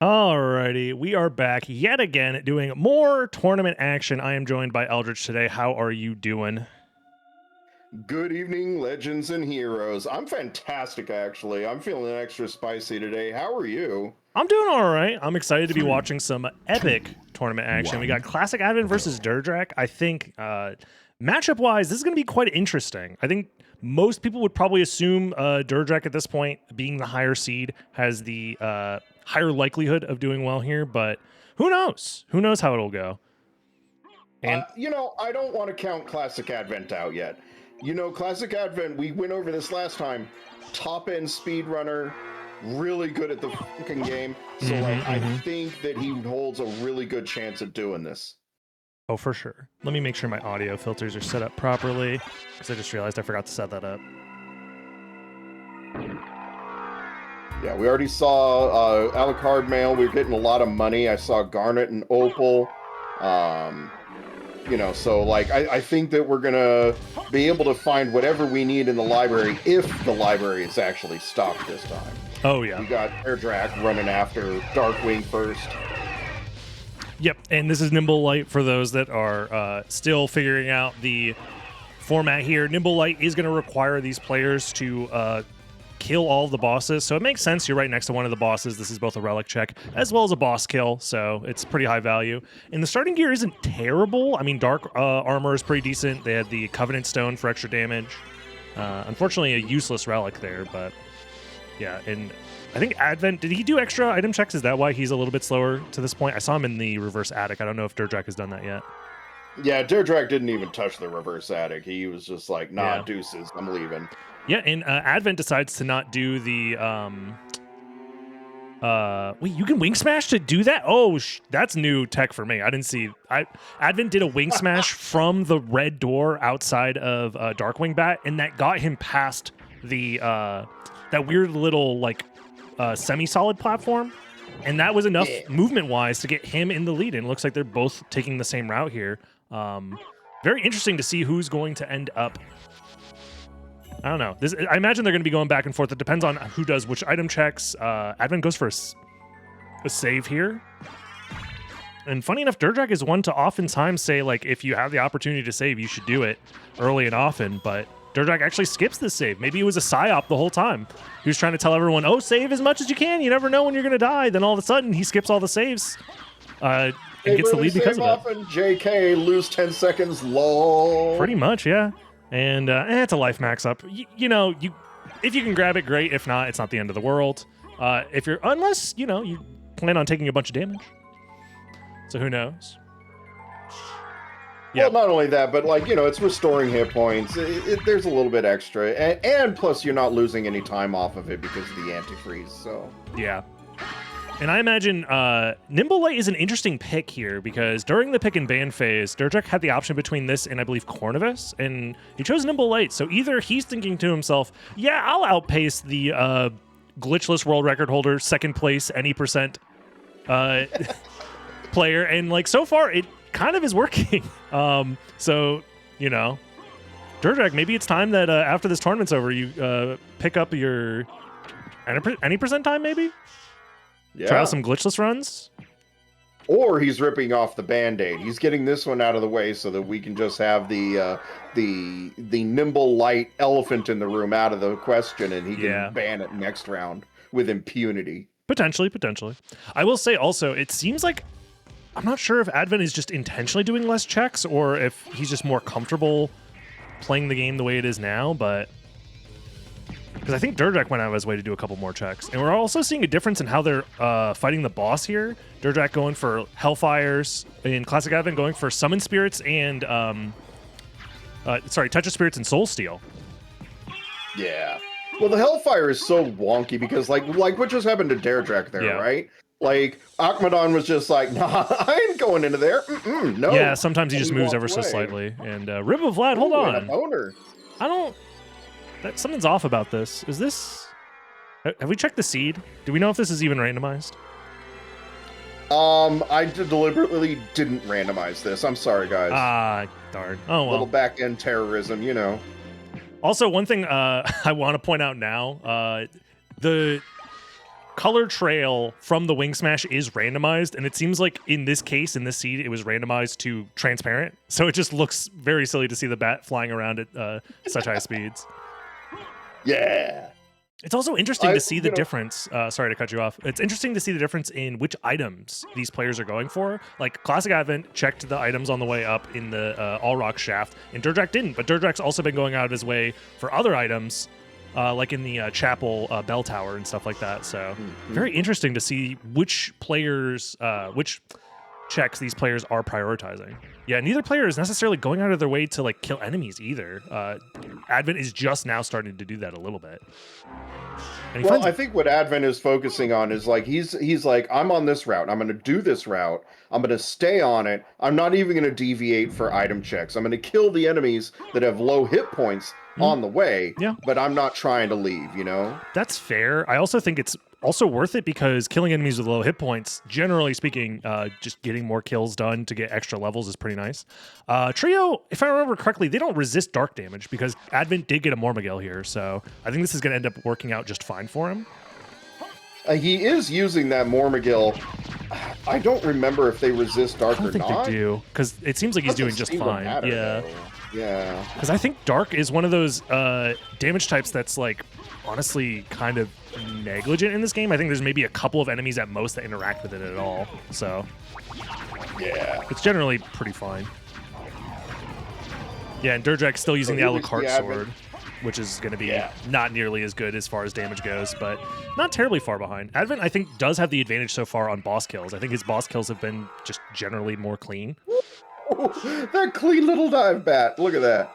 Alrighty, we are back yet again doing more tournament action. I am joined by Eldritch today. How are you doing? Good evening, legends and heroes. I'm fantastic, actually. I'm feeling extra spicy today. How are you? I'm doing all right. I'm excited to be watching some epic tournament action. We got Classic Advent versus Durdrak. I think matchup-wise, this is going to be quite interesting. I think most people would probably assume Durdrak at this point, being the higher seed, has the higher likelihood of doing well here, but who knows? Who knows how it'll go? And I don't want to count Classic Advent out yet. Classic Advent, we went over this last time. Top-end speedrunner, really good at the fucking game. So, I think that he holds a really good chance at doing this. Oh, for sure. Let me make sure my audio filters are set up properly, because I just realized I forgot to set that up. Yeah, we already saw Alucard Mail. We're getting a lot of money. I saw Garnet and Opal. So I think that we're gonna be able to find whatever we need in the library if the library is actually stocked this time. Oh yeah. We got Durdrak running after Darkwing first. Yep, and this is Nimble Light for those that are still figuring out the format here. Nimble Light is going to require these players to kill all of the bosses, so it makes sense you're right next to one of the bosses. This is both a relic check as well as a boss kill, so it's pretty high value. And the starting gear isn't terrible. I mean, dark armor is pretty decent. They had the Covenant Stone for extra damage. Unfortunately, a useless relic there, but yeah. And I think Advent, did he do extra item checks? Is that why he's a little bit slower to this point? I saw him in the reverse attic. I don't know if Durdrak has done that yet. Yeah, Durdrak didn't even touch the reverse attic. He was just like, nah, deuces, I'm leaving. Yeah, and Advent decides to not do the wait, you can wing smash to do that? Oh, that's new tech for me. I didn't see. Advent did a wing smash from the red door outside of Darkwing Bat, and that got him past the that weird little like semi-solid platform, and that was enough movement-wise to get him in the lead. And it looks like they're both taking the same route here. Very interesting to see who's going to end up. I don't know. I imagine they're going to be going back and forth. It depends on who does which item checks. Advent goes for a save here. And funny enough, Durdrak is one to oftentimes say, like, if you have the opportunity to save, you should do it early and often. But Durdrak actually skips this save. Maybe it was a psyop the whole time. He was trying to tell everyone, oh, save as much as you can. You never know when you're going to die. Then all of a sudden, he skips all the saves and gets the lead because of it. Often, JK, lose 10 seconds, lol. Pretty much, yeah. And it's a life max up. If you can grab it, great. If not, it's not the end of the world. Unless you plan on taking a bunch of damage. So who knows? Well, not only that, but it's restoring hit points. There's a little bit extra, and plus you're not losing any time off of it because of the antifreeze. So yeah. And I imagine Nimble Light is an interesting pick here because during the pick and ban phase, Durdrak had the option between this and I believe Cornivus, and he chose Nimble Light. So either he's thinking to himself, yeah, I'll outpace the glitchless world record holder, second place, any percent player. And so far, it kind of is working. So, Durdrak, maybe it's time that after this tournament's over, you pick up your any percent time, maybe? Yeah. Try out some glitchless runs? Or he's ripping off the Band-Aid. He's getting this one out of the way so that we can just have the Nimble Light elephant in the room out of the question, and he can ban it next round with impunity. Potentially. I will say also, it seems like, I'm not sure if Advent is just intentionally doing less checks or if he's just more comfortable playing the game the way it is now, but because I think Durdrak went out of his way to do a couple more checks. And we're also seeing a difference in how they're fighting the boss here. Durdrak going for Hellfires, and Classic Advent going for Summon Spirits and, Touch of Spirits and Soul Steal. Yeah. Well, the Hellfire is so wonky because, like what just happened to Durdrak there, right? Like, Akmadon was just like, nah, I ain't going into there. No. Yeah, sometimes he just moves ever so slightly. And Rib of Vlad, hold on. Something's off about this. Is this... Have we checked the seed? Do we know if this is even randomized? I deliberately didn't randomize this. I'm sorry, guys. Ah, darn. Oh, well. Little back-end terrorism, Also, one thing I want to point out now, the color trail from the wing smash is randomized, and it seems like in this case, in this seed, it was randomized to transparent. So it just looks very silly to see the bat flying around at such high speeds. Yeah. It's also interesting to see the difference. Sorry to cut you off. It's interesting to see the difference in which items these players are going for. Like Classic Advent checked the items on the way up in the All Rock shaft, and Durdrak didn't. But Durdrak's also been going out of his way for other items, like in the Chapel Bell Tower and stuff like that. So very interesting to see which players, which checks these players are prioritizing. Yeah, neither player is necessarily going out of their way to like kill enemies either. Advent is just now starting to do that a little bit. Well, I think what Advent is focusing on is like he's like, I'm on this route. I'm going to do this route. I'm going to stay on it. I'm not even going to deviate for item checks. I'm going to kill the enemies that have low hit points on the way. Yeah, but I'm not trying to leave. You know, that's fair. I also think it's also worth it because killing enemies with low hit points, generally speaking, just getting more kills done to get extra levels is pretty nice. Trio, if I remember correctly, they don't resist dark damage because Advent did get a Mormagil here, so I think this is going to end up working out just fine for him. He is using that Mormagil. I don't remember if they resist dark or not. I don't think they do, because it seems like he's doing just fine. Yeah. Yeah. Because I think dark is one of those damage types that's like honestly kind of negligent in this game. I think there's maybe a couple of enemies at most that interact with it at all. So yeah, it's generally pretty fine. Yeah, and Durdrak's still using the Alucard sword, which is going to be not nearly as good as far as damage goes, but not terribly far behind. Advent, I think, does have the advantage so far on boss kills. I think his boss kills have been just generally more clean. That clean little dive bat. Look at that.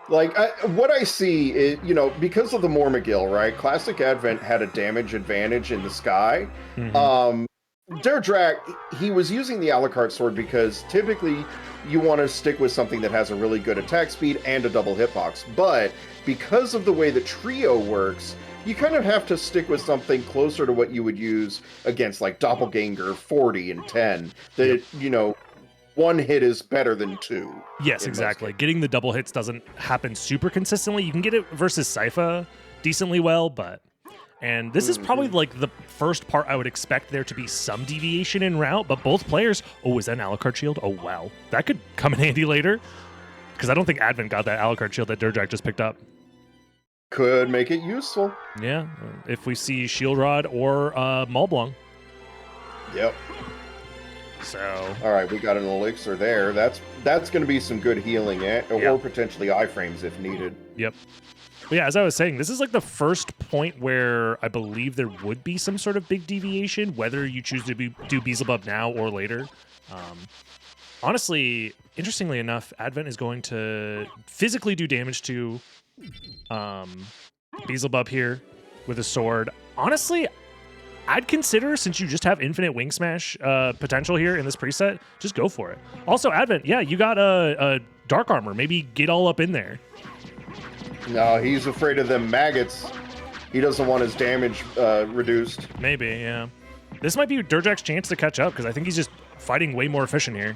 Like, what I see is, you know, because of the Mormagil, right? Classic Advent had a damage advantage in the sky. Durdrak, he was using the Alucard sword because typically you want to stick with something that has a really good attack speed and a double hitbox. But because of the way the trio works, you kind of have to stick with something closer to what you would use against, like, Doppelganger 40 and 10. That, you know, one hit is better than two. Yes, exactly. Getting the double hits doesn't happen super consistently. You can get it versus Sypha decently well, but... And this is probably like the first part I would expect there to be some deviation in route, but both players... Oh, is that an Alucard shield? Oh, wow. That could come in handy later. Because I don't think Advent got that Alucard shield that Durdrak just picked up. Could make it useful. Yeah, if we see Shield Rod or Maulblong. Yep. So... All right, we got an elixir there. That's going to be some good healing, or potentially iframes if needed. Yep. But yeah, as I was saying, this is like the first point where I believe there would be some sort of big deviation, whether you choose to do Beelzebub now or later. Honestly, interestingly enough, Advent is going to physically do damage to Beelzebub here with a sword. Honestly, I'd consider, since you just have infinite wing smash potential here in this preset, just go for it. Also, Advent, yeah, you got a dark armor. Maybe get all up in there. No, he's afraid of them maggots. He doesn't want his damage reduced. Maybe, yeah. This might be Durdrak's chance to catch up, because I think he's just fighting way more efficient here.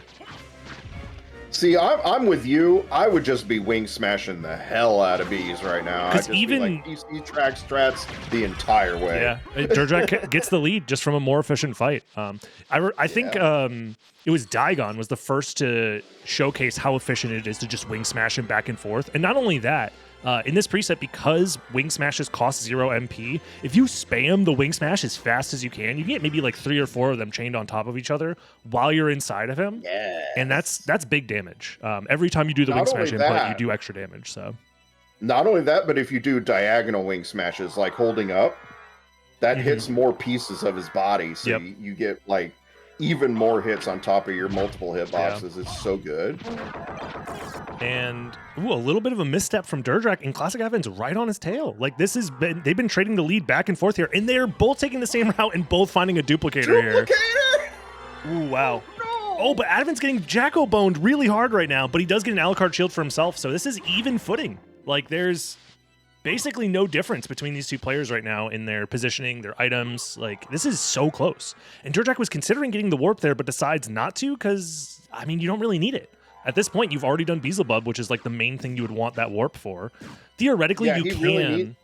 See, I'm with you. I would just be wing smashing the hell out of bees right now. I'd just even be like, PC track strats the entire way. Yeah, Durdrak gets the lead just from a more efficient fight. I think it was Daigon was the first to showcase how efficient it is to just wing smash him back and forth. And not only that, in this preset, because wing smashes cost 0 MP, if you spam the wing smash as fast as you can, you get maybe like 3 or 4 of them chained on top of each other while you're inside of him. Yeah. And that's big damage. Every time you do the wing smash input, you do extra damage. So not only that, but if you do diagonal wing smashes, like holding up, that hits more pieces of his body. So you get like even more hits on top of your multiple hitboxes. It's so good. And a little bit of a misstep from Durdrak, and Classic Advent's right on his tail. Like they've been trading the lead back and forth here, and they're both taking the same route and both finding a duplicator here. Ooh, wow. Oh, but Advent's getting Jacko-boned really hard right now, but he does get an Alucard shield for himself, so this is even footing. Like there's basically no difference between these two players right now in their positioning, their items. Like this is so close. And Durdrak was considering getting the warp there, but decides not to because, I mean, you don't really need it. At this point, you've already done Beelzebub, which is like the main thing you would want that warp for. Theoretically, you can... Really needs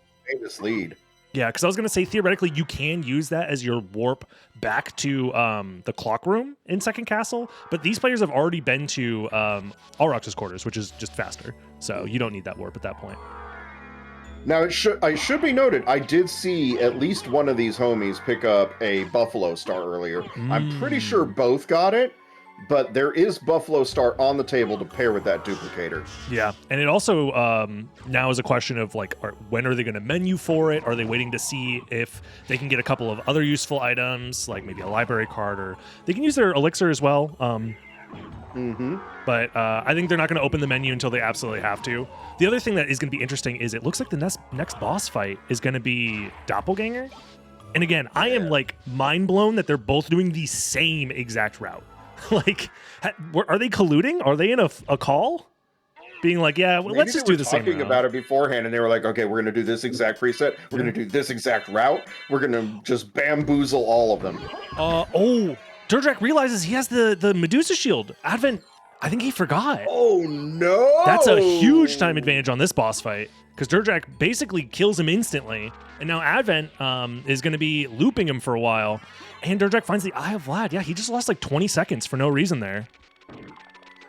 this lead. Yeah, because I was going to say, theoretically, you can use that as your warp back to the clock room in Second Castle, but these players have already been to Alrox's quarters, which is just faster. So you don't need that warp at that point. Now, I should be noted, I did see at least one of these homies pick up a Buffalo Star earlier. I'm pretty sure both got it, but there is Buffalo Star on the table to pair with that duplicator. Yeah, and it also now is a question of like, when are they going to menu for it? Are they waiting to see if they can get a couple of other useful items, like maybe a library card, or they can use their elixir as well. But I think they're not going to open the menu until they absolutely have to. The other thing that is going to be interesting is it looks like the next boss fight is going to be Doppelganger. And again, I am like mind blown that they're both doing the same exact route. Like, are they colluding? Are they in a call? Being like, yeah, well, let's just do the same route. Talking about it beforehand, and they were like, okay, we're going to do this exact preset. We're going to do this exact route. We're going to just bamboozle all of them. Durdrak realizes he has the Medusa shield. Advent, I think he forgot. Oh, no! That's a huge time advantage on this boss fight, because Durdrak basically kills him instantly, and now Advent is going to be looping him for a while, and Durdrak finds the Eye of Vlad. Yeah, he just lost like 20 seconds for no reason there.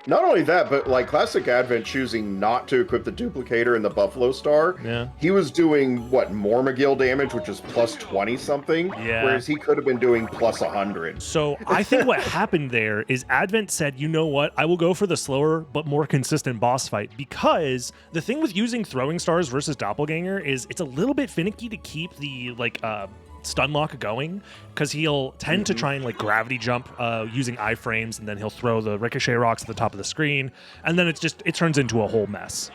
Not only that, but like Classic Advent choosing not to equip the duplicator and the Buffalo Star, he was doing, what, more McGill damage, which is plus 20 something, whereas he could have been doing plus 100. So I think what happened there is Advent said, you know what, I will go for the slower but more consistent boss fight, because the thing with using throwing stars versus Doppelganger is it's a little bit finicky to keep the stun lock going, because he'll tend to try and like gravity jump using iframes, and then he'll throw the ricochet rocks at the top of the screen, and then it turns into a whole mess.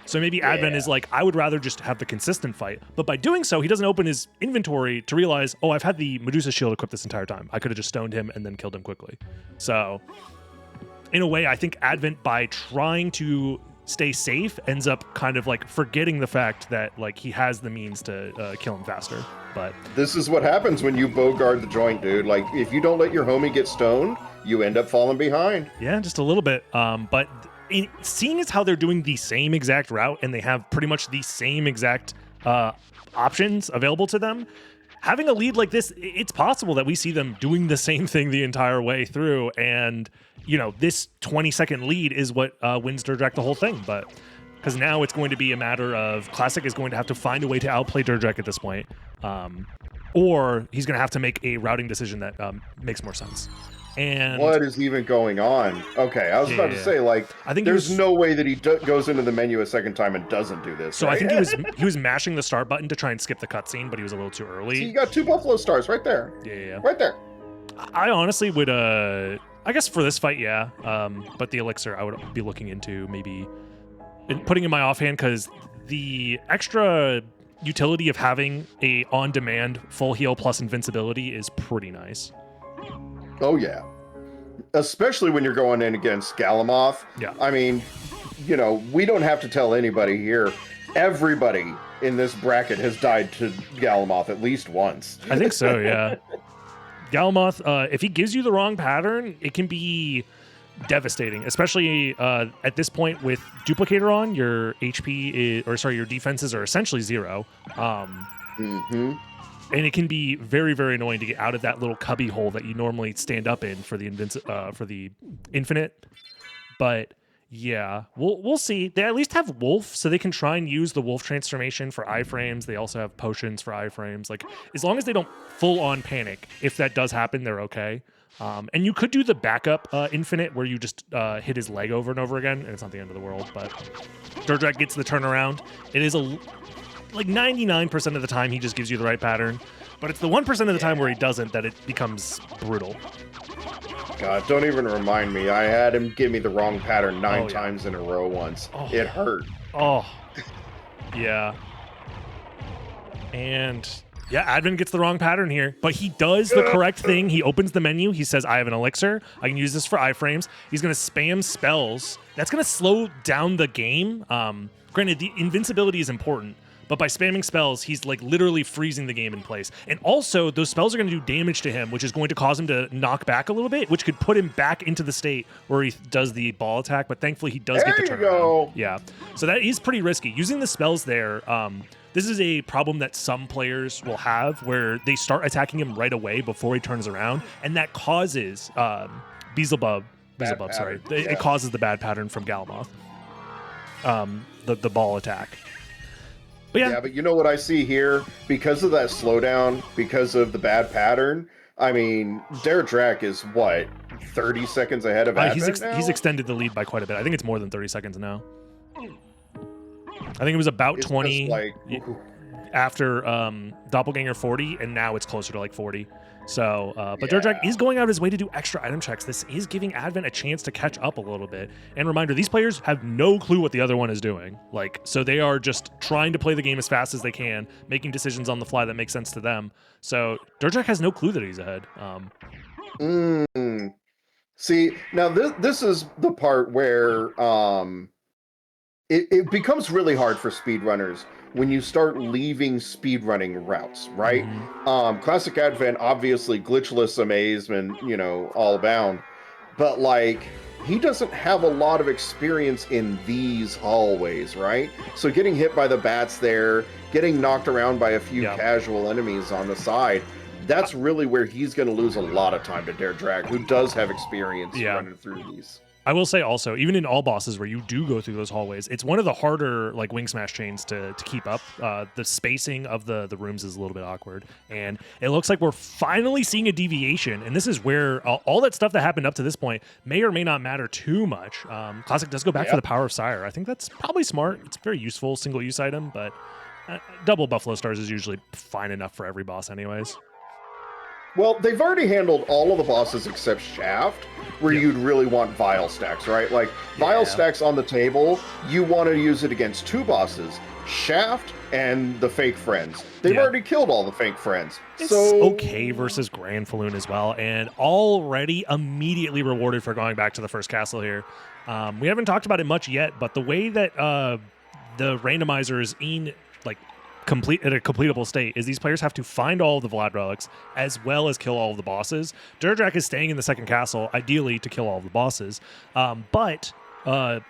So maybe Advent is like, I would rather just have the consistent fight, but by doing so, he doesn't open his inventory to realize, oh, I've had the Medusa shield equipped this entire time. I could have just stoned him and then killed him quickly. So in a way, I think Advent, by trying to stay safe, ends up kind of like forgetting the fact that like he has the means to kill him faster. But this is what happens when you bogard the joint, dude. Like, if you don't let your homie get stoned, you end up falling behind. Yeah, just a little bit. But seeing as how they're doing the same exact route and they have pretty much the same exact options available to them, having a lead like this, it's possible that we see them doing the same thing the entire way through. And, you know, this 20-second lead is what wins Durdrak the whole thing. But because now it's going to be a matter of Classic is going to have to find a way to outplay Durdrak at this point. Or he's going to have to make a routing decision that makes more sense. And what is even going on? Okay, I was about to say, like, I think there's no way that he goes into the menu a second time and doesn't do this. So right? I think he was mashing the start button to try and skip the cutscene, but he was a little too early. So you got 2 Buffalo Stars right there. Yeah. Right there. I honestly would, I guess for this fight, yeah. But the elixir, I would be looking into maybe putting in my offhand, because the extra utility of having a on-demand full heal plus invincibility is pretty nice. Oh, yeah. Especially when you're going in against Galamoth. Yeah. I mean, you know, we don't have to tell anybody here. Everybody in this bracket has died to Galamoth at least once. I think so, yeah. Galamoth, if he gives you the wrong pattern, it can be devastating, especially at this point with Duplicator on. Your HP your defenses are essentially 0. And it can be very, very annoying to get out of that little cubby hole that you normally stand up in for the infinite. But yeah, we'll see. They at least have Wolf, so they can try and use the Wolf transformation for iframes. They also have potions for iframes. Like, as long as they don't full on panic, if that does happen, they're okay. And you could do the backup infinite where you just hit his leg over and over again, and it's not the end of the world. But Durdrak gets the turnaround. It is like 99% of the time he just gives you the right pattern, but it's the 1% of the time where he doesn't that it becomes brutal. God, don't even remind me. I had him give me the wrong pattern 9 times in a row once. It hurt. Oh, yeah. And yeah, Advent gets the wrong pattern here, but he does the correct thing. He opens the menu. He says, I have an elixir. I can use this for iframes. He's going to spam spells. That's going to slow down the game. Granted, the invincibility is important, but by spamming spells, he's like literally freezing the game in place. And also, those spells are going to do damage to him, which is going to cause him to knock back a little bit, which could put him back into the state where he does the ball attack. But thankfully, he does get the turnaround. Go. Yeah. So that is pretty risky. Using the spells there this is a problem that some players will have where they start attacking him right away before he turns around, and that causes Beelzebub, sorry. It causes the bad pattern from Galamoth. The ball attack. But yeah, but you know what I see here? Because of that slowdown, because of the bad pattern, I mean, Drak is what, 30 seconds ahead of Advent now? He's extended the lead by quite a bit. I think it's more than 30 seconds now. I think it was about 20 after Doppelganger 40, and now it's closer to like 40. So, but Drak is going out of his way to do extra item checks. This is giving Advent a chance to catch up a little bit. And reminder, these players have no clue what the other one is doing. Like, so they are just trying to play the game as fast as they can, making decisions on the fly that make sense to them. So Drak has no clue that he's ahead. See, now this is the part where it becomes really hard for speedrunners when you start leaving speedrunning routes, right? Classic Advent, obviously glitchless amazement, you know, all bound, but like he doesn't have a lot of experience in these hallways, right? So getting hit by the bats there, getting knocked around by a few casual enemies on the side, that's really where he's going to lose a lot of time to Drak, who does have experience running through these. I will say also, even in all bosses where you do go through those hallways, it's one of the harder like wing smash chains to keep up. The spacing of the rooms is a little bit awkward, and it looks like we're finally seeing a deviation. And this is where all that stuff that happened up to this point may or may not matter too much. Classic does go back for the Power of Sire. I think that's probably smart. It's a very useful single use item, but double Buffalo Stars is usually fine enough for every boss anyways. Well, they've already handled all of the bosses except Shaft, where you'd really want Vial stacks, right? Like, Vial stacks on the table, you want to use it against two bosses, Shaft and the fake friends. They've already killed all the fake friends. It's so okay versus Grand Falloon as well, and already immediately rewarded for going back to the first castle here. We haven't talked about it much yet, but the way that the randomizer is in, like, at a completable state is these players have to find all of the Vlad relics as well as kill all of the bosses. Drak is staying in the second castle, ideally to kill all of the bosses, but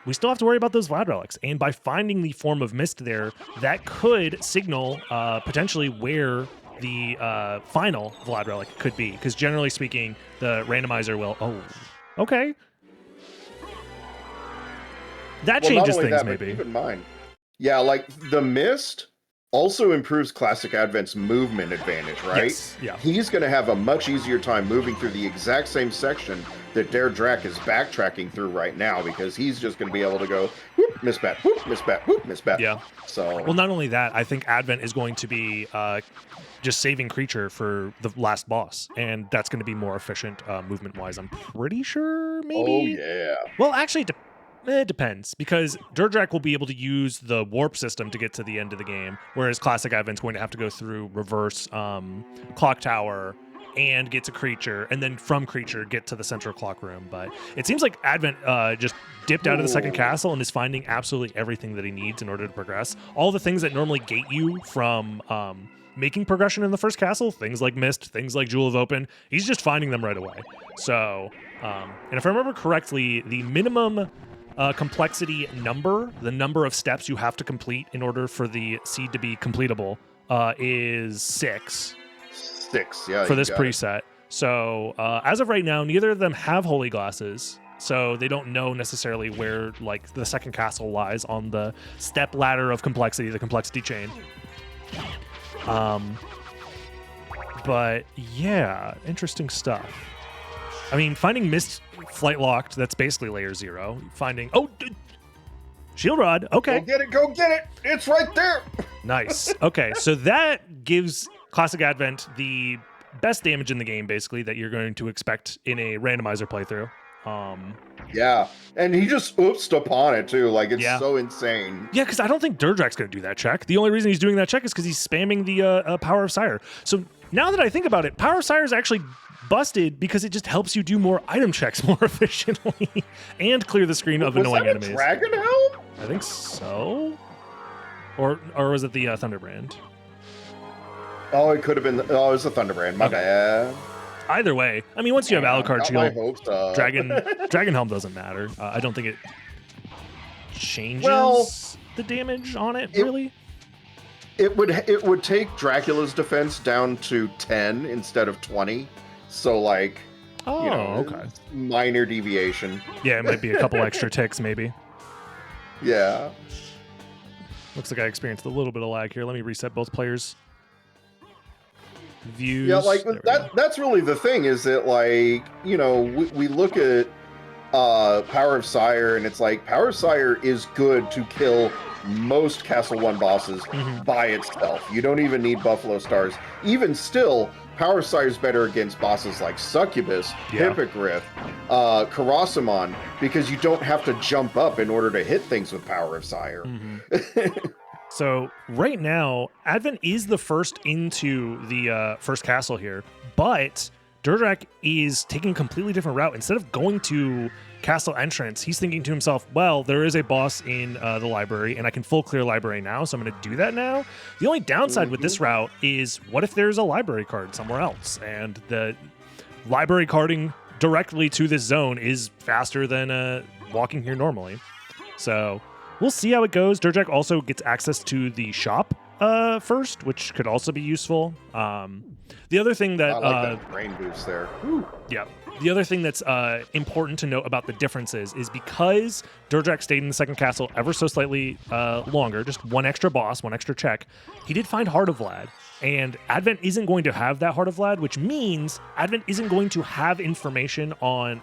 we still have to worry about those Vlad relics. And by finding the form of mist there, that could signal potentially where the final Vlad relic could be. Because generally speaking, the randomizer will... Oh, okay. That changes things, maybe. Keep in mind. Yeah, like the mist also improves Classic Advent's movement advantage, right? Yes, yeah. He's going to have a much easier time moving through the exact same section that Drak is backtracking through right now, because he's just going to be able to go, whoop, miss bat, whoop, miss bat, whoop, miss bat. Yeah. So, well, not only that, I think Advent is going to be just saving creature for the last boss, and that's going to be more efficient movement-wise, I'm pretty sure, maybe? Oh, yeah. Well, actually, it depends, because Drak will be able to use the warp system to get to the end of the game, whereas Classic Advent's going to have to go through reverse clock tower and get to creature, and then from creature get to the central clock room. But it seems like Advent just dipped out of the second castle and is finding absolutely everything that he needs in order to progress. All the things that normally gate you from making progression in the first castle, things like Mist, things like Jewel of Open, he's just finding them right away. So, and if I remember correctly, the minimum complexity number, the number of steps you have to complete in order for the seed to be completable, is 6. 6, yeah. For this preset. So as of right now, neither of them have holy glasses, so they don't know necessarily where like the second castle lies on the step ladder of complexity, the complexity chain. But yeah, interesting stuff. I mean, finding Mist flight locked, that's basically layer 0. Finding Shield Rod, okay. Go get it! It's right there! Nice. Okay, so that gives Classic Advent the best damage in the game, basically, that you're going to expect in a randomizer playthrough. Yeah, and he just oopsed upon it too. Like, it's so insane. Yeah, because I don't think Drak's going to do that check. The only reason he's doing that check is because he's spamming the Power of Sire. So now that I think about it, Power of Sire is actually busted because it just helps you do more item checks more efficiently and clear the screen of annoying enemies. Dragon Helm? I think so. Or was it the Thunderbrand? Oh, it could have been. It was the Thunderbrand. My bad. Either way, I mean, once you have Alucard Shield, so. Dragon Helm doesn't matter. I don't think it changes the damage on it, really. it would take Dracula's defense down to 10 instead of 20. So like, Oh, you know, okay. minor deviation. Yeah, it might be a couple extra ticks, maybe. Yeah. Looks like I experienced a little bit of lag here. Let me reset both players' views. Yeah, like that's really the thing, is that, like, you know, we look at Power of Sire, and it's like Power of Sire is good to kill most Castle 1 bosses by itself. You don't even need Buffalo Stars. Even still, Power of Sire is better against bosses like Succubus, Hippogriff, Karasamon, because you don't have to jump up in order to hit things with Power of Sire. So right now, Advent is the first into the first castle here, but Durdrak is taking a completely different route. Instead of going to castle entrance, he's thinking to himself, well, there is a boss in the library, and I can full clear library now, so I'm going to do that now. The only downside with this route is, what if there's a library card somewhere else? And the library carding directly to this zone is faster than walking here normally. So we'll see how it goes. Durdrak also gets access to the shop first, which could also be useful. The other thing that... I like that brain boost there. Yeah. The other thing that's important to note about the differences is, because Durdrak stayed in the second castle ever so slightly longer, just one extra boss, one extra check, he did find Heart of Vlad. And Advent isn't going to have that Heart of Vlad, which means Advent isn't going to have information on...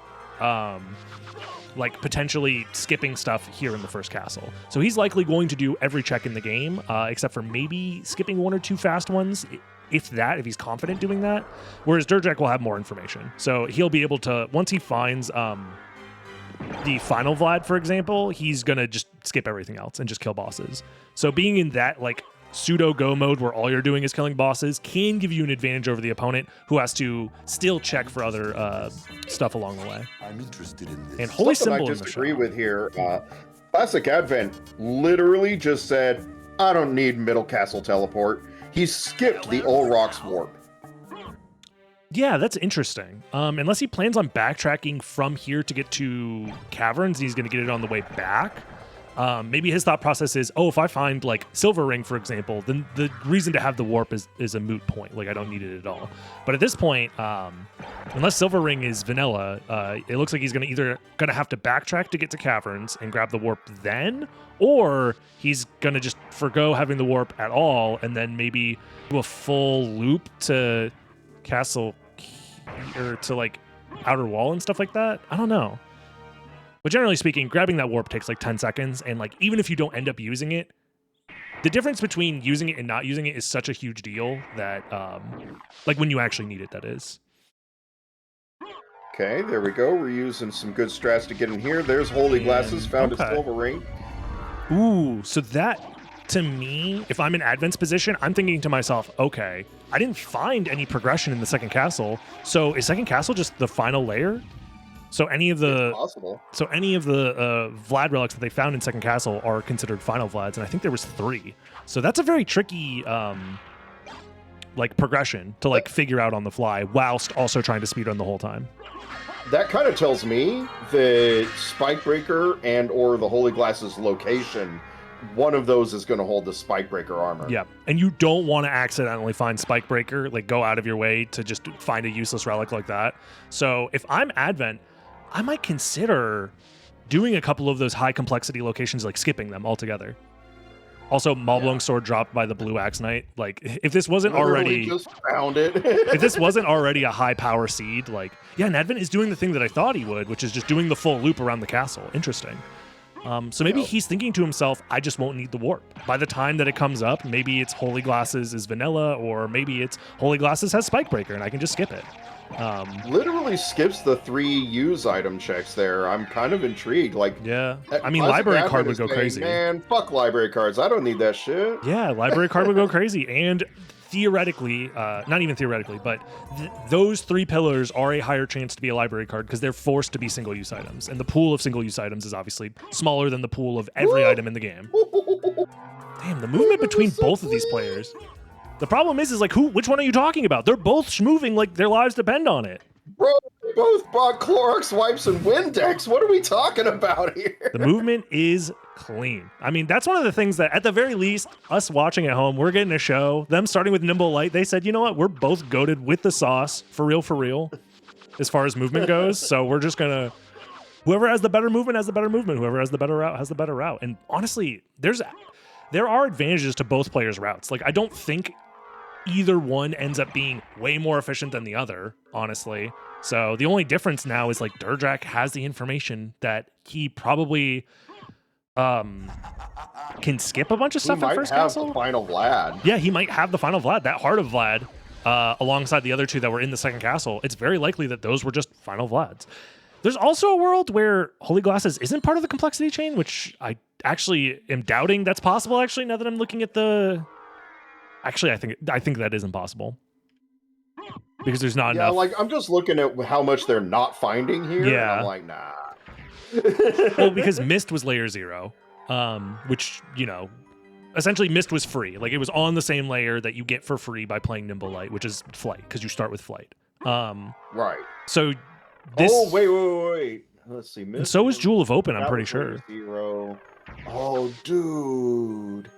like potentially skipping stuff here in the first castle. So he's likely going to do every check in the game, except for maybe skipping one or two fast ones, if he's confident doing that. Whereas Durdrak will have more information. So he'll be able to, once he finds the final Vlad, for example, he's going to just skip everything else and just kill bosses. So being in that like pseudo go mode where all you're doing is killing bosses can give you an advantage over the opponent, who has to still check for other stuff along the way. I'm interested in this. And Holy Something Symbol I in the disagree shop. with here. Classic Advent literally just said, I don't need Middle Castle teleport. He skipped the Old Rocks warp. Yeah, that's interesting. Unless he plans on backtracking from here to get to Caverns, and he's going to get it on the way back. Maybe his thought process is, oh, if I find like Silver Ring, for example, then the reason to have the warp is a moot point. Like, I don't need it at all. But at this point, unless Silver Ring is vanilla, it looks like he's either gonna have to backtrack to get to Caverns and grab the warp then, or he's gonna just forgo having the warp at all and then maybe do a full loop to Castle or to like Outer Wall and stuff like that. I don't know. But generally speaking, grabbing that warp takes like 10 seconds, and like even if you don't end up using it, the difference between using it and not using it is such a huge deal that like when you actually need it, that is. Okay, there we go. We're using some good strats to get in here. There's Holy Glasses, found a Silver Ring. Ooh, so that, to me, if I'm in Advent's position, I'm thinking to myself, okay, I didn't find any progression in the second castle, so is second castle just the final layer? So any of the Vlad relics that they found in second castle are considered final Vlads, and I think there was 3. So that's a very tricky like progression to like figure out on the fly whilst also trying to speedrun the whole time. That kind of tells me that Spikebreaker and or the Holy Glasses location, one of those is going to hold the Spikebreaker armor. Yeah, and you don't want to accidentally find Spikebreaker, like go out of your way to just find a useless relic like that. So if I'm Advent, I might consider doing a couple of those high complexity locations, like skipping them altogether. Also, Mablung Sword dropped by the Blue Axe Knight. Like, if this wasn't already just found it. if this wasn't already a high power seed, like, yeah, and Advent is doing the thing that I thought he would, which is just doing the full loop around the castle. Interesting. So maybe he's thinking to himself, I just won't need the warp. By the time that it comes up, maybe it's Holy Glasses is vanilla, or maybe it's Holy Glasses has Spikebreaker, and I can just skip it. Literally skips the 3 use item checks there. I'm kind of intrigued. Like, yeah, I mean, Classic library Advent card would is go saying, crazy. Man, fuck library cards. I don't need that shit. Yeah, library card would go crazy. And theoretically, not even theoretically, but those 3 pillars are a higher chance to be a library card because they're forced to be single-use items. And the pool of single-use items is obviously smaller than the pool of every item in the game. Damn, the movement between both of these players. The problem is like, which one are you talking about? They're both moving like their lives depend on it. Bro, they both bought Clorox wipes and Windex. What are we talking about here? The movement is clean. I mean, that's one of the things that, at the very least, us watching at home, we're getting a show. Them starting with Nimble Light, they said, you know what? We're both goated with the sauce, for real, as far as movement goes. So we're just going to, whoever has the better movement has the better movement. Whoever has the better route has the better route. And honestly, there are advantages to both players' routes. Like, I don't think either one ends up being way more efficient than the other, honestly. So the only difference now is like Durdrack has the information that he probably can skip a bunch of stuff in first castle. The final Vlad. Yeah, he might have the final Vlad, that Heart of Vlad, alongside the other two that were in the second castle. It's very likely that those were just final Vlads. There's also a world where Holy Glasses isn't part of the complexity chain, which I actually am doubting that's possible, actually, now that I'm looking at the... Actually, I think that is impossible. Because there's not enough. Yeah, like, I'm just looking at how much they're not finding here, and I'm like, nah. Well, because Mist was layer 0, which, you know, essentially Mist was free. Like, it was on the same layer that you get for free by playing Nimble Light, which is Flight, because you start with Flight. Right. So this... Oh, wait. Let's see. Mist, and so is Jewel of Open, I'm pretty sure. 0. Oh, dude.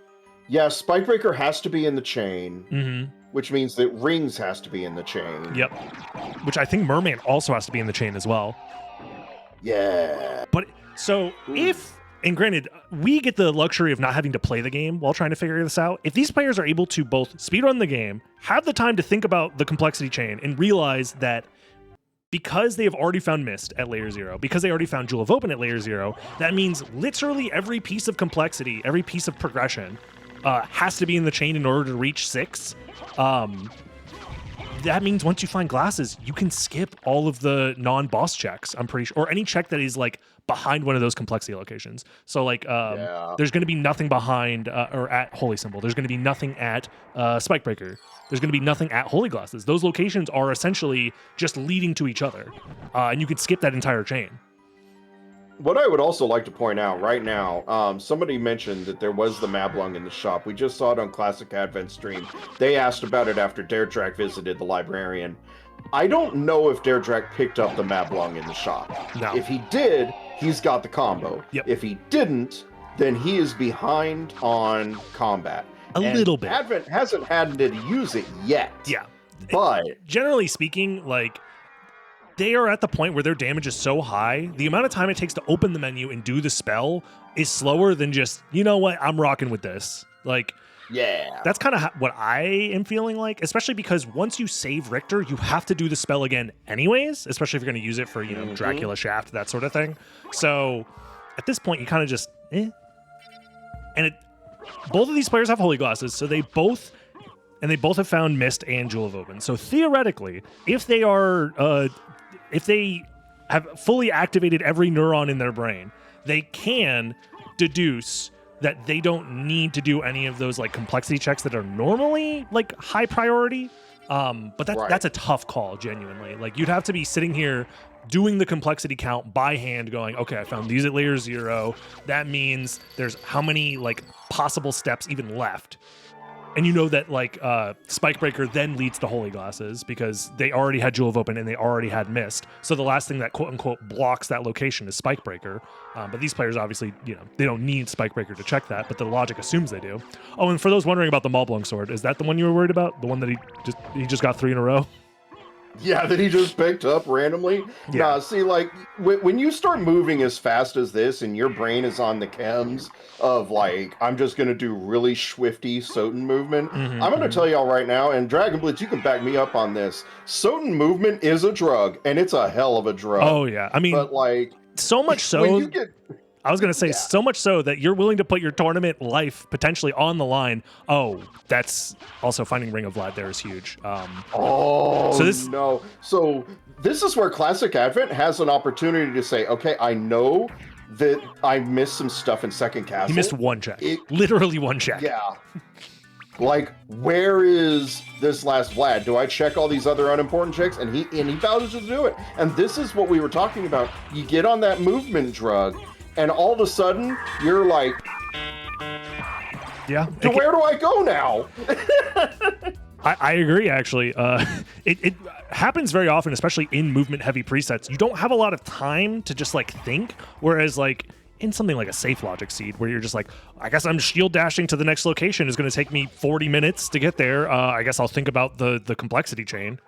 Yeah, Spikebreaker has to be in the chain, which means that Rings has to be in the chain. Yep. Which I think Merman also has to be in the chain as well. Yeah. But so if, and granted, we get the luxury of not having to play the game while trying to figure this out. If these players are able to both speedrun the game, have the time to think about the complexity chain, and realize that because they have already found Mist at layer 0, because they already found Jewel of Open at layer 0, that means literally every piece of complexity, every piece of progression has to be in the chain in order to reach 6. That means once you find glasses, you can skip all of the non-boss checks, I'm pretty sure, or any check that is like behind one of those complexity locations. So like, there's going to be nothing behind or at Holy Symbol. There's going to be nothing at Spikebreaker. There's going to be nothing at Holy Glasses. Those locations are essentially just leading to each other, and you can skip that entire chain. What I would also like to point out right now, somebody mentioned that there was the Mablung in the shop. We just saw it on Classic Advent stream. They asked about it after Deirdre visited the librarian. I don't know if Deirdre picked up the Mablung in the shop. No. If he did, he's got the combo. Yep. If he didn't, then he is behind on combat. A little bit. Advent hasn't had to use it yet. Yeah. But generally speaking, like, they are at the point where their damage is so high, the amount of time it takes to open the menu and do the spell is slower than just, you know what, I'm rocking with this. Like, yeah, that's kind of what I am feeling like, especially because once you save Richter, you have to do the spell again anyways, especially if you're going to use it for, you know, Dracula Shaft, that sort of thing. So at this point, you kind of just, And both of these players have Holy Glasses, so they both have found Mist and Jewel of Open. So theoretically, if they are... if they have fully activated every neuron in their brain, they can deduce that they don't need to do any of those like complexity checks that are normally like high priority. But that's a tough call, genuinely. Like, you'd have to be sitting here doing the complexity count by hand, going, okay, I found these at layer 0. That means there's how many like possible steps even left. And you know that, like, Spikebreaker then leads to Holy Glasses because they already had Jewel of Open and they already had Mist. So the last thing that, quote-unquote, blocks that location is Spikebreaker. But these players, obviously, you know, they don't need Spikebreaker to check that, but the logic assumes they do. Oh, and for those wondering about the Mablung Sword, is that the one you were worried about? The one that he just got 3 in a row? Yeah, that he just picked up randomly. Yeah. Nah, see, like, when you start moving as fast as this and your brain is on the chems of, like, I'm just going to do really swifty SotN movement, I'm going to tell y'all right now, and Dragon Blitz, you can back me up on this, SotN movement is a drug, and it's a hell of a drug. Oh, yeah. I mean, but, like, so much so... when you get... I was going to say, so much so that you're willing to put your tournament life potentially on the line. Oh, that's also finding Ring of Vlad there is huge. So this is where Classic Advent has an opportunity to say, okay, I know that I missed some stuff in second castle. He missed one check. Literally one check. Yeah. Like, where is this last Vlad? Do I check all these other unimportant checks? And he vouches to do it. And this is what we were talking about. You get on that movement drug, and all of a sudden, you're like, yeah. So where do I go now? I agree, actually. It happens very often, especially in movement-heavy presets. You don't have a lot of time to just, like, think, whereas, like, in something like a safe logic seed, where you're just like, I guess I'm shield dashing to the next location is going to take me 40 minutes to get there. I guess I'll think about the complexity chain.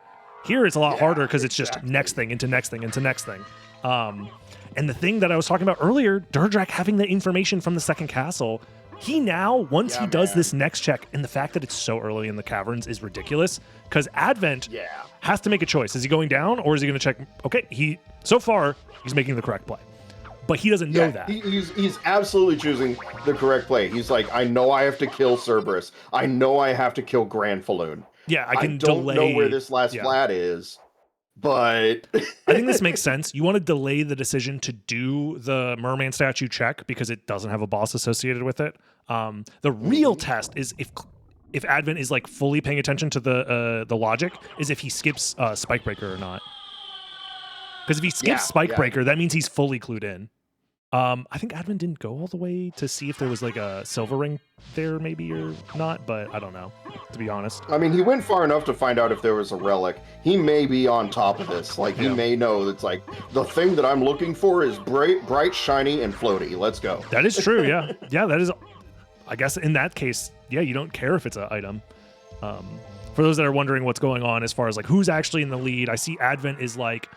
Here it's a lot harder because it's just next thing into next thing into next thing. And the thing that I was talking about earlier, Durdrak having the information from the second castle, he now, once he does this next check, and the fact that it's so early in the caverns is ridiculous, because Advent has to make a choice. Is he going down, or is he going to check? Okay, so far, he's making the correct play. But he doesn't know that. He's absolutely choosing the correct play. He's like, I know I have to kill Cerberus. I know I have to kill Grand Falloon. Yeah, I can delay. I don't know where this last flat is, but... I think this makes sense. You want to delay the decision to do the merman statue check because it doesn't have a boss associated with it. The real test is if Advent is like fully paying attention to the logic, is if he skips Spikebreaker or not. Because if he skips Spikebreaker, that means he's fully clued in. I think Advent didn't go all the way to see if there was like a silver ring there, maybe, or not, but I don't know, to be honest. I mean, he went far enough to find out if there was a relic. He may be on top of this. Like, he may know it's like, the thing that I'm looking for is bright, shiny, and floaty. Let's go. That is true, yeah. Yeah, that is, I guess in that case, yeah, you don't care if it's an item. For those that are wondering what's going on as far as like who's actually in the lead, I see Advent is like,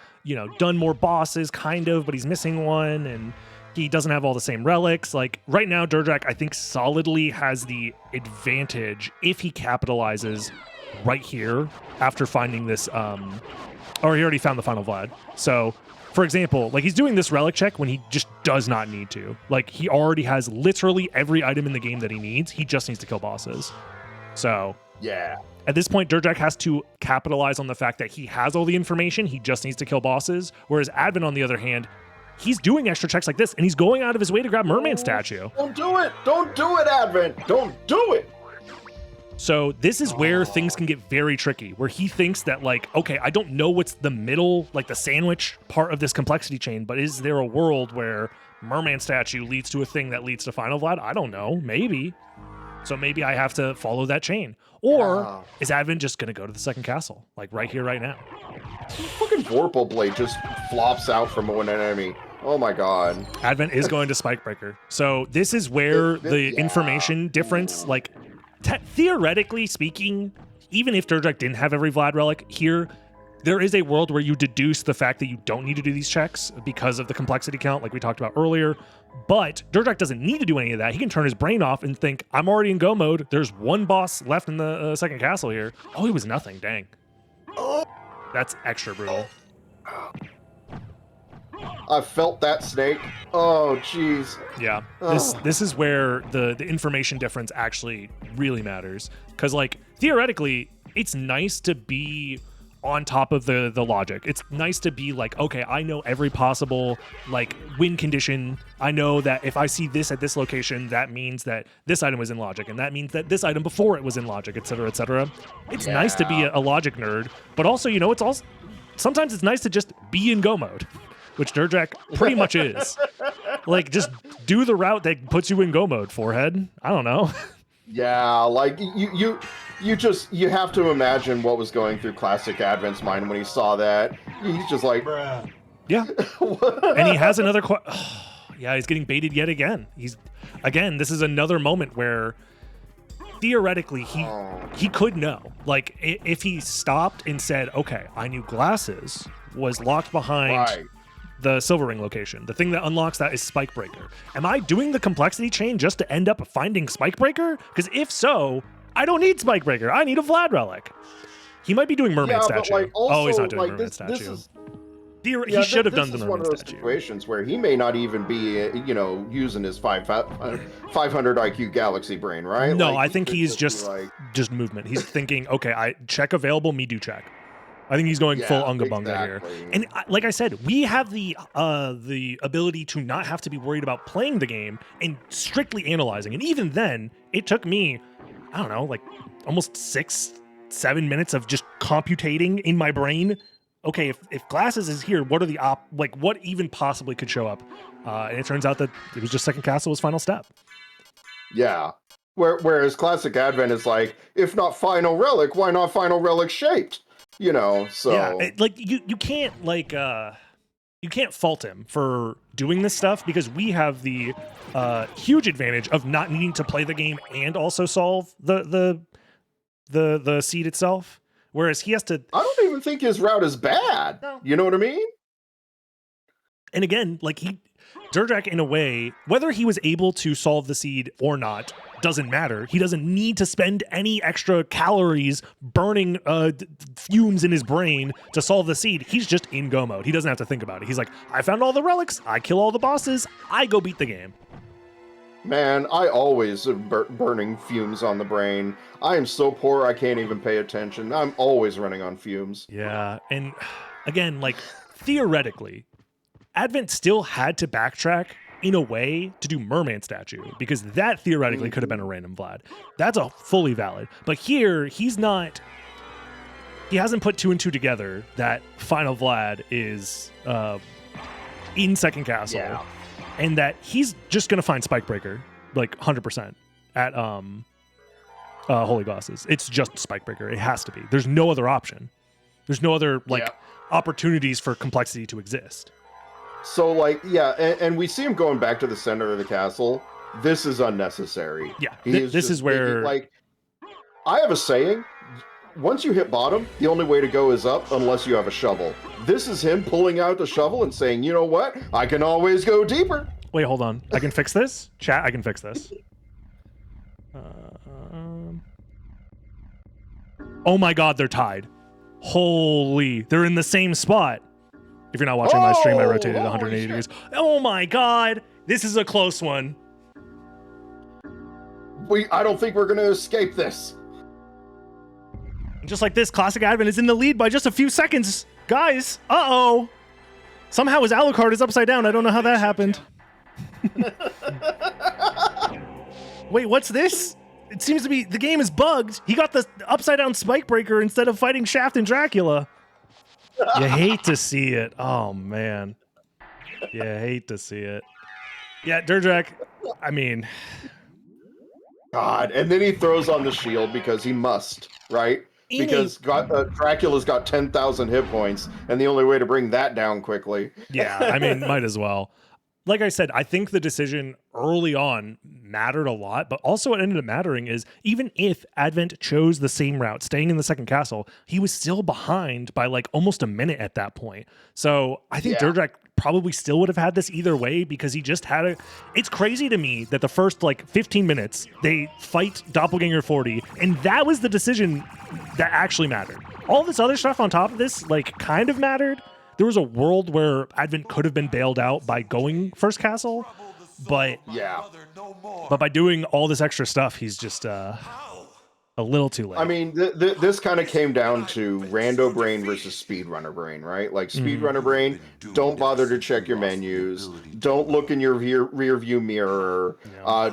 done more bosses, kind of, but he's missing one, and he doesn't have all the same relics. Like, right now, Durdrak, I think, solidly has the advantage if he capitalizes right here after finding this, or he already found the final Vlad. So, for example, like, he's doing this relic check when he just does not need to. Like, he already has literally every item in the game that he needs. He just needs to kill bosses. So, yeah. At this point, Durdrak has to capitalize on the fact that he has all the information. He just needs to kill bosses. Whereas Advent, on the other hand, he's doing extra checks like this, and he's going out of his way to grab Merman statue. Don't do it! Don't do it, Advent! Don't do it! So this is where things can get very tricky, where he thinks that, like, okay, I don't know what's the middle, like the sandwich part of this complexity chain, but is there a world where Merman statue leads to a thing that leads to Final Vlad? I don't know. Maybe. So maybe I have to follow that chain. Or is Advent just going to go to the second castle, like right here, right now? Fucking Vorpal Blade just flops out from an enemy. Oh my god. Advent is going to Spikebreaker. So this is where the information difference, like, theoretically speaking, even if Durdrak didn't have every Vlad relic here, there is a world where you deduce the fact that you don't need to do these checks because of the complexity count, like we talked about earlier. But Durdrak doesn't need to do any of that. He can turn his brain off and think, I'm already in go mode. There's one boss left in the second castle here. Oh, he was nothing. Dang. That's extra brutal. I felt that snake. Oh, jeez. Yeah. This is where the information difference actually really matters. Because, like, theoretically, it's nice to be on top of the logic. It's nice to be like, okay, I know every possible, like, win condition. I know that if I see this at this location, that means that this item was in logic, and that means that this item before it was in logic, etc., etc. It's nice to be a logic nerd, but also, it's also sometimes it's nice to just be in go mode, which Durdrak pretty much is. Like, just do the route that puts you in go mode, forehead. I don't know. Yeah, like, you have to imagine what was going through Classic Advent's mind when he saw that. He's just like, bruh. Yeah. And he has another yeah, he's getting baited yet again. This is another moment where theoretically he could know. Like, if he stopped and said, okay, I knew glasses was locked behind the silver ring location. The thing that unlocks that is Spikebreaker. Am I doing the complexity chain just to end up finding Spikebreaker? Because if so, I don't need Spikebreaker. I need a Vlad relic. He might be doing Merman statue. Like, also, he's not doing Merman statue. He should have done the Merman statue. This is one of those situations where he may not even be, using his 500 IQ galaxy brain, right? No, like, I think he's just movement. He's thinking, okay, I check available, me do check. I think he's going full Unga Bunga here. And like I said, we have the ability to not have to be worried about playing the game and strictly analyzing. And even then, it took me, I don't know, like almost 6-7 minutes of just computating in my brain. Okay, if glasses is here, what are what even possibly could show up? And it turns out that it was just second castle was final step. Yeah. Whereas Classic Advent is like, if not final relic, why not final relic shaped? So yeah, like you can't you can't fault him for doing this stuff because we have the huge advantage of not needing to play the game and also solve the seed itself. Whereas he has to. I don't even think his route is bad. No. You know what I mean? And again, like Durdrak, in a way, whether he was able to solve the seed or not doesn't matter. He doesn't need to spend any extra calories burning fumes in his brain to solve the seed. He's just in go mode. He doesn't have to think about it. He's like, I found all the relics. I kill all the bosses. I go beat the game. Man, I always am burning fumes on the brain. I am so poor I can't even pay attention. I'm always running on fumes. Yeah, and again, like, theoretically, Advent still had to backtrack in a way to do Merman statue, because that theoretically could have been a random Vlad. That's a fully valid. But here, he hasn't put 2 and 2 together that final Vlad is in second castle. Yeah. And that he's just going to find Spikebreaker, like 100% at Holy Glosses. It's just Spikebreaker. It has to be. There's no other option. There's no other opportunities for complexity to exist. So, like, yeah, and we see him going back to the center of the castle. This is unnecessary. Yeah, this is where... Like, I have a saying, once you hit bottom, the only way to go is up unless you have a shovel. This is him pulling out the shovel and saying, you know what? I can always go deeper. Wait, hold on. I can fix this? Chat, I can fix this. Oh my god, they're tied. Holy, they're in the same spot. If you're not watching my stream, I rotated 180 degrees. Oh my god, this is a close one. I don't think we're going to escape this. Just like this, Classic Advent is in the lead by just a few seconds. Guys, uh-oh. Somehow his Alucard is upside down. I don't know how that happened. Wait, what's this? It seems to be, the game is bugged. He got the upside down Spikebreaker instead of fighting Shaft and Dracula. You hate to see it. Oh, man. You hate to see it. Yeah, Durdrak, I mean... God, and then he throws on the shield because he must, right? Because Dracula's got 10,000 hit points, and the only way to bring that down quickly. Yeah, I mean, might as well. Like I said, I think the decision early on mattered a lot, but also what ended up mattering is even if Advent chose the same route, staying in the second castle, he was still behind by like almost a minute at that point. So I think Durdrak probably still would have had this either way because he just had a... It's crazy to me that the first like 15 minutes, they fight Doppelganger 40, and that was the decision that actually mattered. All this other stuff on top of this like kind of mattered. There was a world where Advent could have been bailed out by going first castle, but by doing all this extra stuff, he's just a little too late. I mean, this kind of came down to rando brain versus speedrunner brain, right? Like speedrunner brain, don't bother to check your menus, don't look in your rear view mirror,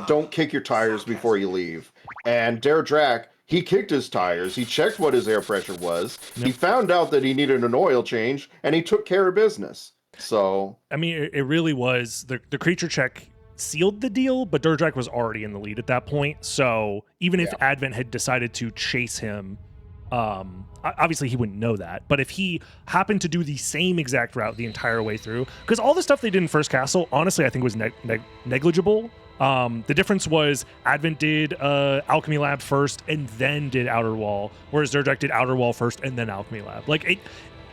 don't kick your tires before you leave. And Durdrak, he kicked his tires, he checked what his air pressure was, he found out that he needed an oil change, and he took care of business. So... I mean, it really was... The creature check sealed the deal, but Durdrak was already in the lead at that point, so even if Advent had decided to chase him, obviously he wouldn't know that, but if he happened to do the same exact route the entire way through, because all the stuff they did in First Castle, honestly, I think was negligible. The difference was Advent did Alchemy Lab first and then did Outer Wall, whereas Durdrak did Outer Wall first and then Alchemy Lab. Like,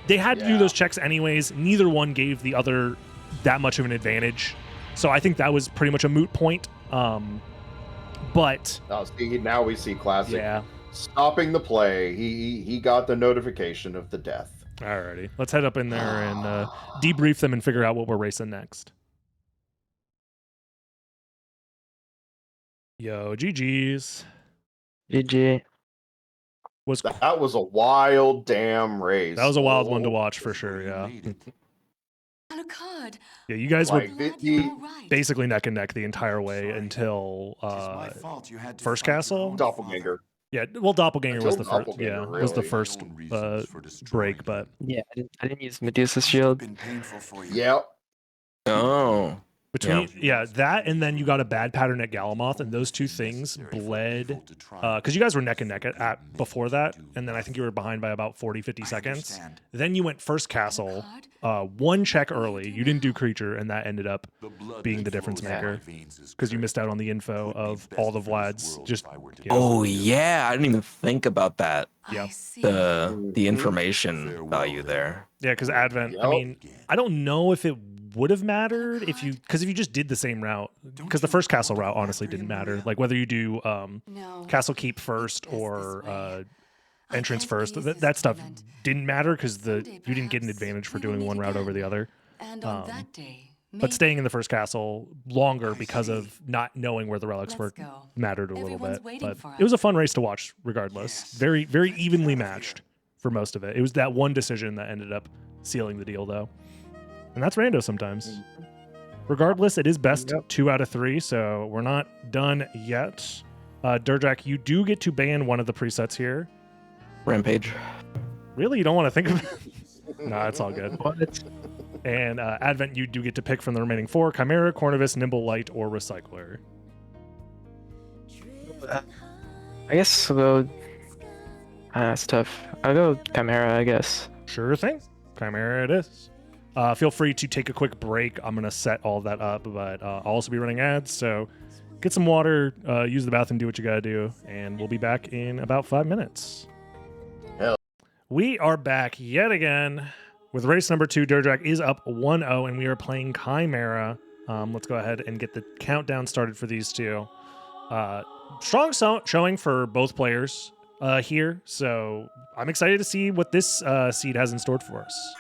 they had to do those checks anyways. Neither one gave the other that much of an advantage. So I think that was pretty much a moot point. But... now we see Classic stopping the play. He got the notification of the death. Alrighty. Let's head up in there and debrief them and figure out what we're racing next. Yo, GG's. GG. That was a wild damn race. That was a wild one to watch for sure, yeah. Yeah, you guys were basically neck and neck the entire way until First Castle. Doppelganger. Yeah, well, Doppelganger was the first. Yeah, really. Was the first break, but yeah, I didn't use Medusa's shield. Yep. Oh. Between that and then you got a bad pattern at Galamoth, and those two things bled because you guys were neck and neck at before that, and then I think you were behind by about 40-50 seconds. Then you went First Castle, one check early. You didn't do creature, and that ended up being the difference maker because you missed out on the info of all the Vlads. Just Oh yeah, I didn't even think about that. Yeah. The information value there. Yeah, because Advent. I Yep. mean, I don't know if it would have mattered if you just did the same route, because the first castle route honestly didn't matter. Like whether you do castle keep first or entrance first, that stuff didn't matter because you didn't get an advantage for doing one route over the other. But staying in the first castle longer because of not knowing where the relics were mattered a little bit. But it was a fun race to watch regardless. Very, very evenly matched for most of it. It was that one decision that ended up sealing the deal, though. And that's rando sometimes. Regardless, it is best 2 out of 3, so we're not done yet. Durjack, you do get to ban one of the presets here. Rampage. Really? You don't want to think of it? Nah, it's all good. What? And Advent, you do get to pick from the remaining 4: Chimera, Cornivus, Nimble Light, or Recycler. I guess we'll go. That's tough. I'll go Chimera, I guess. Sure thing. Chimera it is. Feel free to take a quick break. I'm going to set all that up, but I'll also be running ads, so get some water, use the bathroom, do what you got to do, and we'll be back in about 5 minutes. Hell. We are back yet again with race number 2. Durjack is up 1-0, and we are playing Chimera. Let's go ahead and get the countdown started for these two. Strong showing for both players here, so I'm excited to see what this seed has in store for us.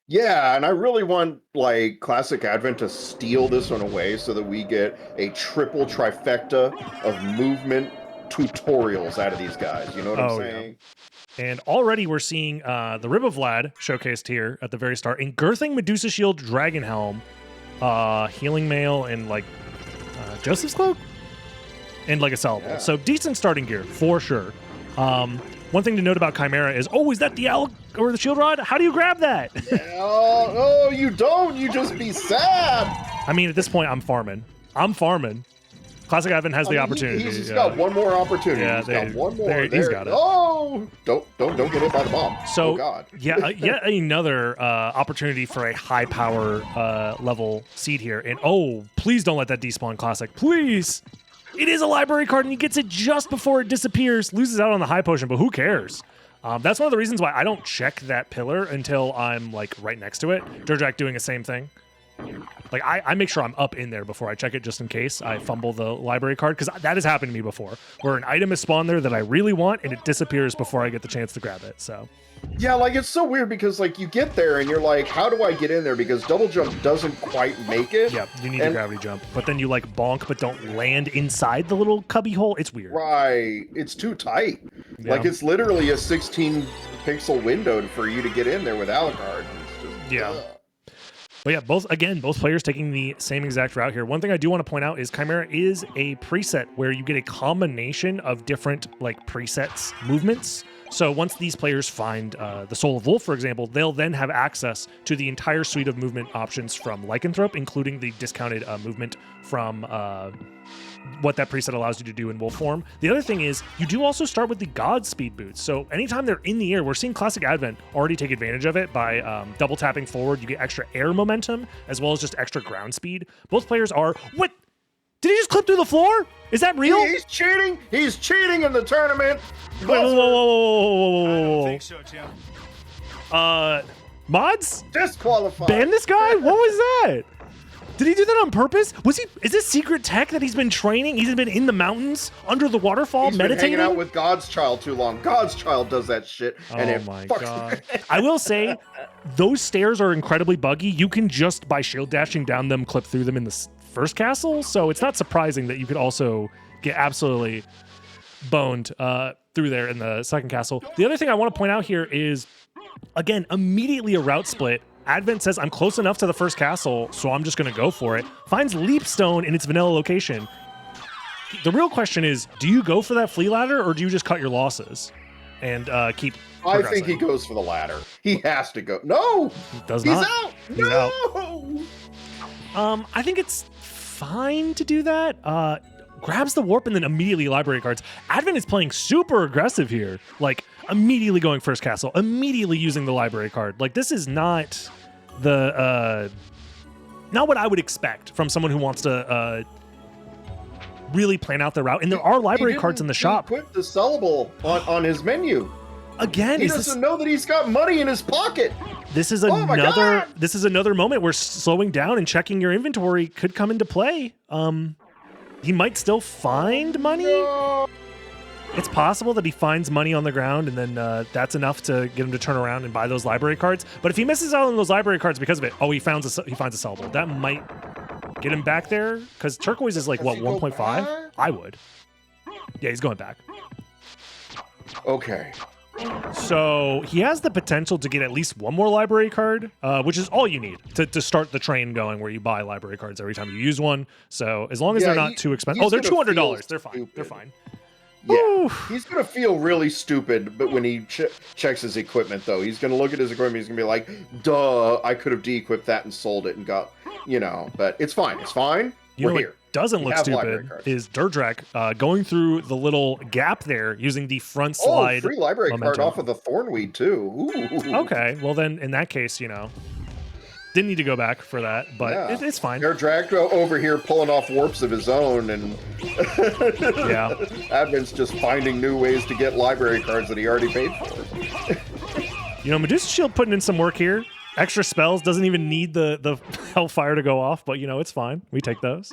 Yeah, and I really want like Classic Advent to steal this one away so that we get a triple trifecta of movement tutorials out of these guys. You know what I'm saying? Yeah. And already we're seeing the Rib of Vlad showcased here at the very start. In Girthing, Medusa Shield, Dragon Helm, Healing Mail, and like Joseph's Cloak? And like a sellable. Yeah. So decent starting gear, for sure. One thing to note about Chimera is, is that the Owl or the Shield Rod? How do you grab that? Yeah, oh, you don't. You just be sad. I mean, at this point, I'm farming. Classic Advent has the opportunity. He's got one more opportunity. Yeah, he's got one more. He's got it. Oh, don't get hit by the bomb. So, oh, God. yeah, yet another opportunity for a high power level seed here. And please don't let that despawn Classic. Please. It is a library card, and he gets it just before it disappears. Loses out on the high potion, but who cares? That's one of the reasons why I don't check that pillar until I'm like right next to it. Durjack doing the same thing. Like I make sure I'm up in there before I check it, just in case I fumble the library card, because that has happened to me before, where an item is spawned there that I really want, and it disappears before I get the chance to grab it. So. Yeah, like it's so weird because like you get there and you're like, how do I get in there? Because double jump doesn't quite make it. Yeah, you need a gravity jump, but then you like bonk, but don't land inside the little cubby hole. It's weird. Right, it's too tight. Yeah. Like it's literally a 16 pixel window for you to get in there with Alucard. Yeah. But yeah, both players taking the same exact route here. One thing I do want to point out is Chimera is a preset where you get a combination of different like presets movements. So once these players find the Soul of Wolf, for example, they'll then have access to the entire suite of movement options from Lycanthrope, including the discounted movement from what that preset allows you to do in wolf form. The other thing is you do also start with the God Speed boots. So anytime they're in the air, we're seeing Classic Advent already take advantage of it by double tapping forward. You get extra air momentum as well as just extra ground speed. Both players are... What? Did he just clip through the floor? Is that real? He's cheating. He's cheating in the tournament. Wait, whoa. I don't think so, Tim. Mods? Disqualified. Ban this guy? What was that? Did he do that on purpose? Is this secret tech that he's been training? He's been in the mountains under the waterfall meditating? He's been hanging out with God's Child too long. God's Child does that shit. And my God. I will say, those stairs are incredibly buggy. You can just, by shield dashing down them, clip through them in the first castle. So it's not surprising that you could also get absolutely boned through there in the second castle. The other thing I want to point out here is, again, immediately a route split. Advent says, I'm close enough to the first castle, so I'm just going to go for it. Finds Leapstone in its vanilla location. The real question is, do you go for that flea ladder, or do you just cut your losses and keep progressing? I think he goes for the ladder. He has to go. No! He does He's not. out! He's no! out. I think it's fine to do that. Grabs the warp and then immediately library cards. Advent is playing super aggressive here. Like, immediately going first castle, immediately using the library card. Like, this is not the not what I would expect from someone who wants to really plan out their route. And there are library cards in the shop. He put the sellable on his menu. Again, he doesn't know that he's got money in his pocket. This is another moment where slowing down and checking your inventory could come into play. He might still find money. No. It's possible that he finds money on the ground, and then that's enough to get him to turn around and buy those library cards. But if he misses out on those library cards because of it, he finds a sellable. That might get him back there, because turquoise is like, what, 1.5? I would. Yeah, he's going back. Okay. So he has the potential to get at least one more library card, which is all you need to start the train going, where you buy library cards every time you use one. So as long as they're not too expensive. Oh, they're $200. They're fine. Stupid. They're fine. Yeah, Ooh. He's going to feel really stupid, but when he checks his equipment, though, he's going to look at his equipment, he's going to be like, duh, I could have de-equipped that and sold it and got, but it's fine. It's fine. We're here. Doesn't look stupid is Durdrak going through the little gap there using the front slide. Free library card off of the Thornweed, too. Ooh. Okay, well then, in that case, didn't need to go back for that, but it's fine. Durdrak over here pulling off warps of his own, and Advent's just finding new ways to get library cards that he already paid for. Medusa Shield putting in some work here. Extra spells, doesn't even need the Hellfire to go off, but it's fine. We take those.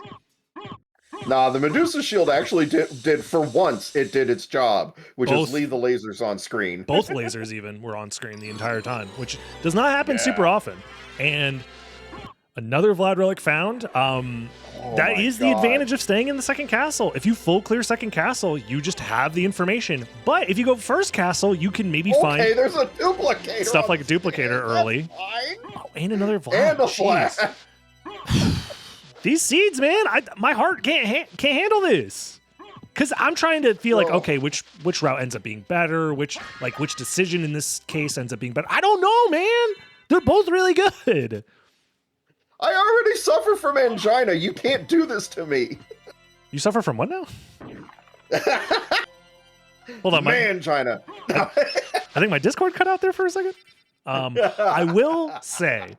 Nah, the Medusa Shield actually did for once, it did its job, which is leave the lasers on screen. Both lasers even were on screen the entire time, which does not happen super often. And another Vlad Relic found. That is the advantage of staying in the second castle. If you full clear second castle, you just have the information. But if you go first castle, you can maybe find there's a duplicator stuff like a duplicator early. Oh, and another Vlad. And a flag. These seeds, man, my heart can't handle this. Because I'm trying to feel like, okay, which route ends up being better, which decision in this case ends up being better. I don't know, man. They're both really good. I already suffer from angina. You can't do this to me. You suffer from what now? Hold on, angina. I think my Discord cut out there for a second. I will say,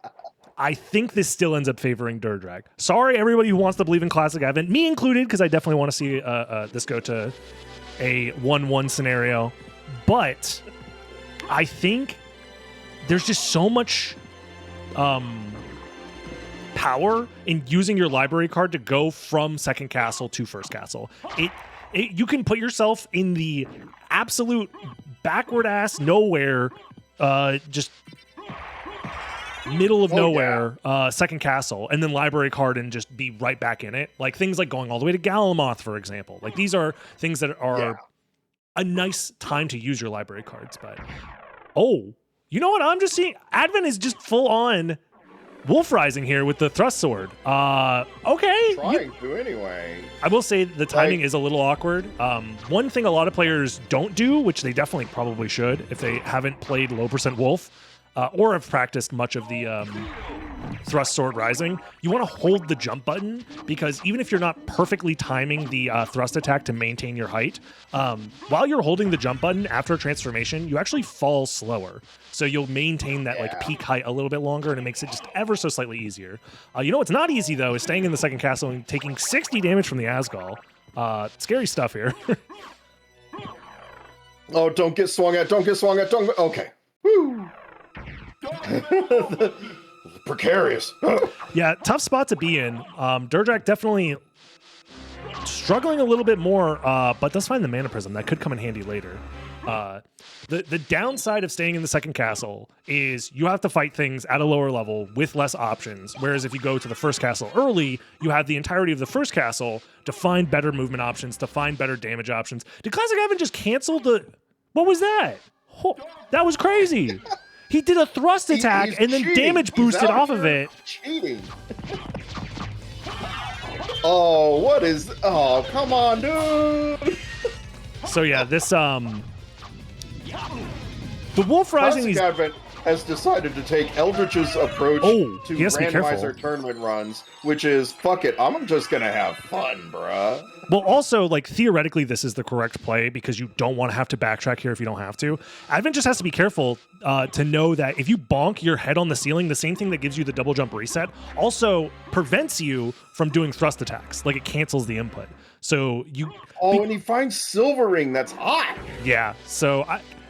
I think this still ends up favoring Durdrak. Sorry, everybody who wants to believe in Classic Advent, me included, because I definitely want to see this go to a 1-1 scenario. But I think there's just so much power in using your library card to go from second castle to first castle. You can put yourself in the absolute backward ass nowhere, just middle of nowhere, second castle, and then library card and just be right back in it. Like things like going all the way to Galamoth, for example. Like these are things that are a nice time to use your library cards. But you know what? I'm just seeing Advent is just full on Wolf Rising here with the thrust sword. Okay. Trying to anyway. I will say the timing is a little awkward. One thing a lot of players don't do, which they definitely probably should if they haven't played low percent Wolf, or have practiced much of the thrust sword rising, you want to hold the jump button, because even if you're not perfectly timing the thrust attack to maintain your height, while you're holding the jump button after a transformation, you actually fall slower. So you'll maintain that like peak height a little bit longer, and it makes it just ever so slightly easier. What's not easy though is staying in the second castle and taking 60 damage from the Asgall. Scary stuff here. Oh, don't get swung at, okay. Woo! Precarious. Yeah, tough spot to be in. Durdrak definitely struggling a little bit more, but does find the Mana Prism. That could come in handy later. The downside of staying in the second castle is you have to fight things at a lower level with less options, whereas if you go to the first castle early, you have the entirety of the first castle to find better movement options, to find better damage options. Did Classic Advent just cancel the... What was that? Oh, that was crazy. He did a thrust attack and then damage boosted off of it. Cheating. Oh, what is... Oh, come on, dude. So yeah, this... The Wolf Rising... has decided to take Eldritch's approach to he has to be careful. randomizer tournament runs, which is, fuck it, I'm just gonna have fun, bruh. Well, also, like, theoretically, this is the correct play because you don't want to have to backtrack here if you don't have to. Advent just has to be careful to know that if you bonk your head on the ceiling, the same thing that gives you the double jump reset also prevents you from doing thrust attacks. Like, it cancels the input. So you... Oh, and he finds Silver Ring. That's hot. Yeah, so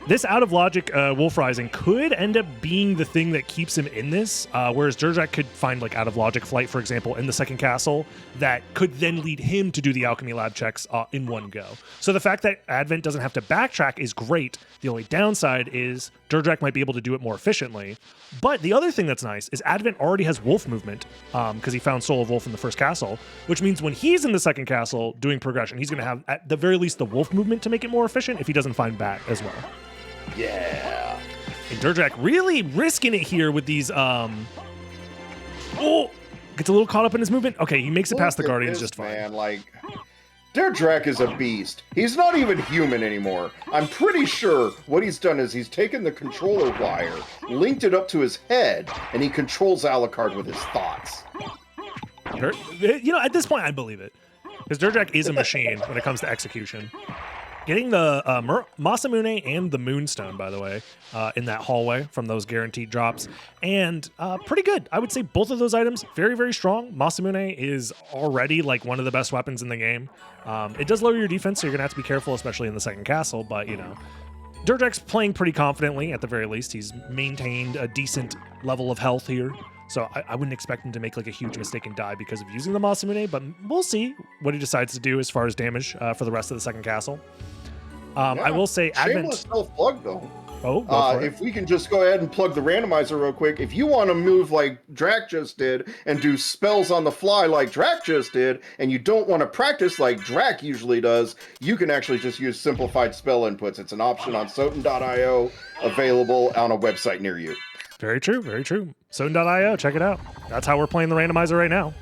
this out of logic Wolf Rising could end up being the thing that keeps him in this, whereas Durjak could find like out of logic flight, for example, in the second castle that could then lead him to do the alchemy lab checks in one go. So the fact that Advent doesn't have to backtrack is great. The only downside is Durjak might be able to do it more efficiently. But the other thing that's nice is Advent already has wolf movement because he found Soul of Wolf in the first castle, which means when he's in the second castle doing progression, he's going to have at the very least the wolf movement to make it more efficient if he doesn't find Bat as well. Yeah. And Durjak really risking it here with these, gets a little caught up in his movement. Okay, he makes it past the Guardians just fine. Man, like, Durjak is a beast. He's not even human anymore. I'm pretty sure what he's done is he's taken the controller wire, linked it up to his head, and he controls Alucard with his thoughts. You know, at this point, I believe it. Because Durjak is a machine when it comes to execution. Getting the Masamune and the Moonstone, by the way, in that hallway from those guaranteed drops. And pretty good. I would say both of those items, very, very strong. Masamune is already like one of the best weapons in the game. It does lower your defense, so you're going to have to be careful, especially in the second castle. But, you know, Durjak's playing pretty confidently, at the very least. He's maintained a decent level of health here. So I wouldn't expect him to make like a huge mistake and die because of using the Masamune, but we'll see what he decides to do as far as damage for the rest of the second castle. I will say Shameless self-plug, though. Oh, if we can just go ahead and plug the randomizer real quick. If you want to move like Drak just did and do spells on the fly like Drak just did, and you don't want to practice like Drak usually does, you can actually just use simplified spell inputs. It's an option on SotN.io, available on a website near you. Very true, very true. SotN.io, check it out. That's how we're playing the randomizer right now.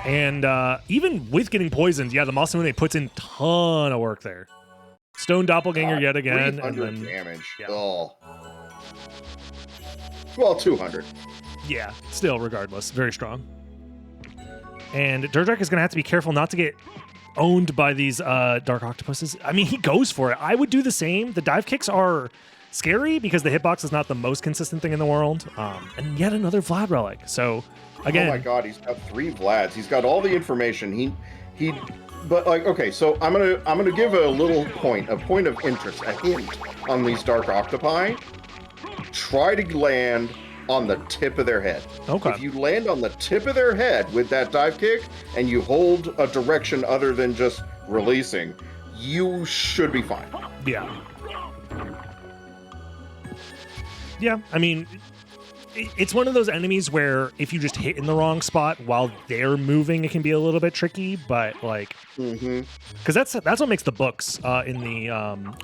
And even with getting poisoned, yeah, the Masamune puts in a ton of work there. Stone Doppelganger yet again. 300 and then, damage. Yeah. Oh. Well, 200. Yeah, still, regardless, very strong. And Durjak is going to have to be careful not to get owned by these Dark Octopuses. I mean, he goes for it. I would do the same. The dive kicks are scary because the hitbox is not the most consistent thing in the world. And yet another Vlad relic. So, again... Oh my god, he's got 3 Vlads. He's got all the information. But like, okay, so I'm gonna give a point of interest, a hint on these Dark Octopi. Try to land on the tip of their head. Okay. If you land on the tip of their head with that dive kick and you hold a direction other than just releasing, you should be fine. Yeah. Yeah, I mean, it's one of those enemies where if you just hit in the wrong spot while they're moving, it can be a little bit tricky, but like, because that's what makes the books in the,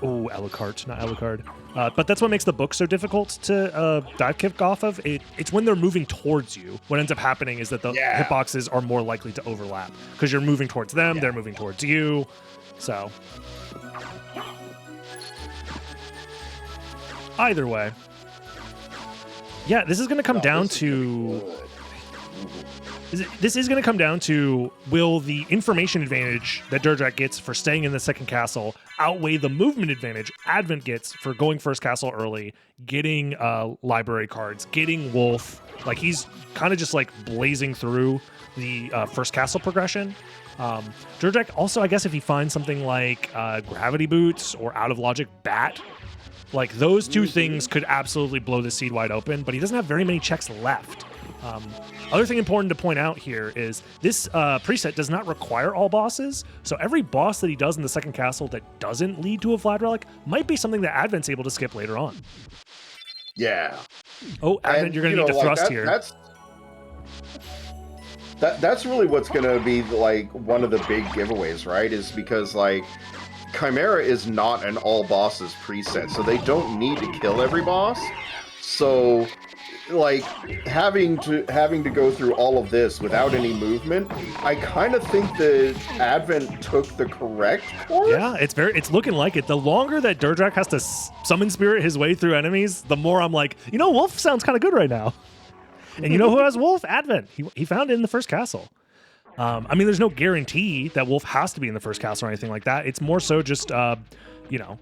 Alucard, not Alucard, but that's what makes the book so difficult to dive kick off of. It's when they're moving towards you. What ends up happening is that the hitboxes are more likely to overlap because you're moving towards them, they're moving towards you, so. Either way. Yeah, this is going to come down to... This is going to come down to, will the information advantage that Durjak gets for staying in the second castle outweigh the movement advantage Advent gets for going first castle early, getting library cards, getting Wolf. Like, he's kind of just, like, blazing through the first castle progression. Durjak also, I guess, if he finds something like Gravity Boots or Out of Logic Bat, like, those two things could absolutely blow the seed wide open, but he doesn't have very many checks left. Other thing important to point out here is this preset does not require all bosses, so every boss that he does in the second castle that doesn't lead to a Vlad Relic might be something that Advent's able to skip later on. Yeah. Oh, Advent, and, you're going to need to thrust here. That's really what's going to be, like, one of the big giveaways, right? Is because, like, Chimera is not an all bosses preset, so they don't need to kill every boss. So like having to go through all of this without any movement, I kind of think that Advent took the correct course. Yeah, it's looking like it. The longer that Durdrak has to summon spirit his way through enemies, the more I'm like, you know, Wolf sounds kind of good right now. And you know who has Wolf? Advent. He found it in the first castle. I mean, there's no guarantee that Wolf has to be in the first castle or anything like that. It's more so just, you know,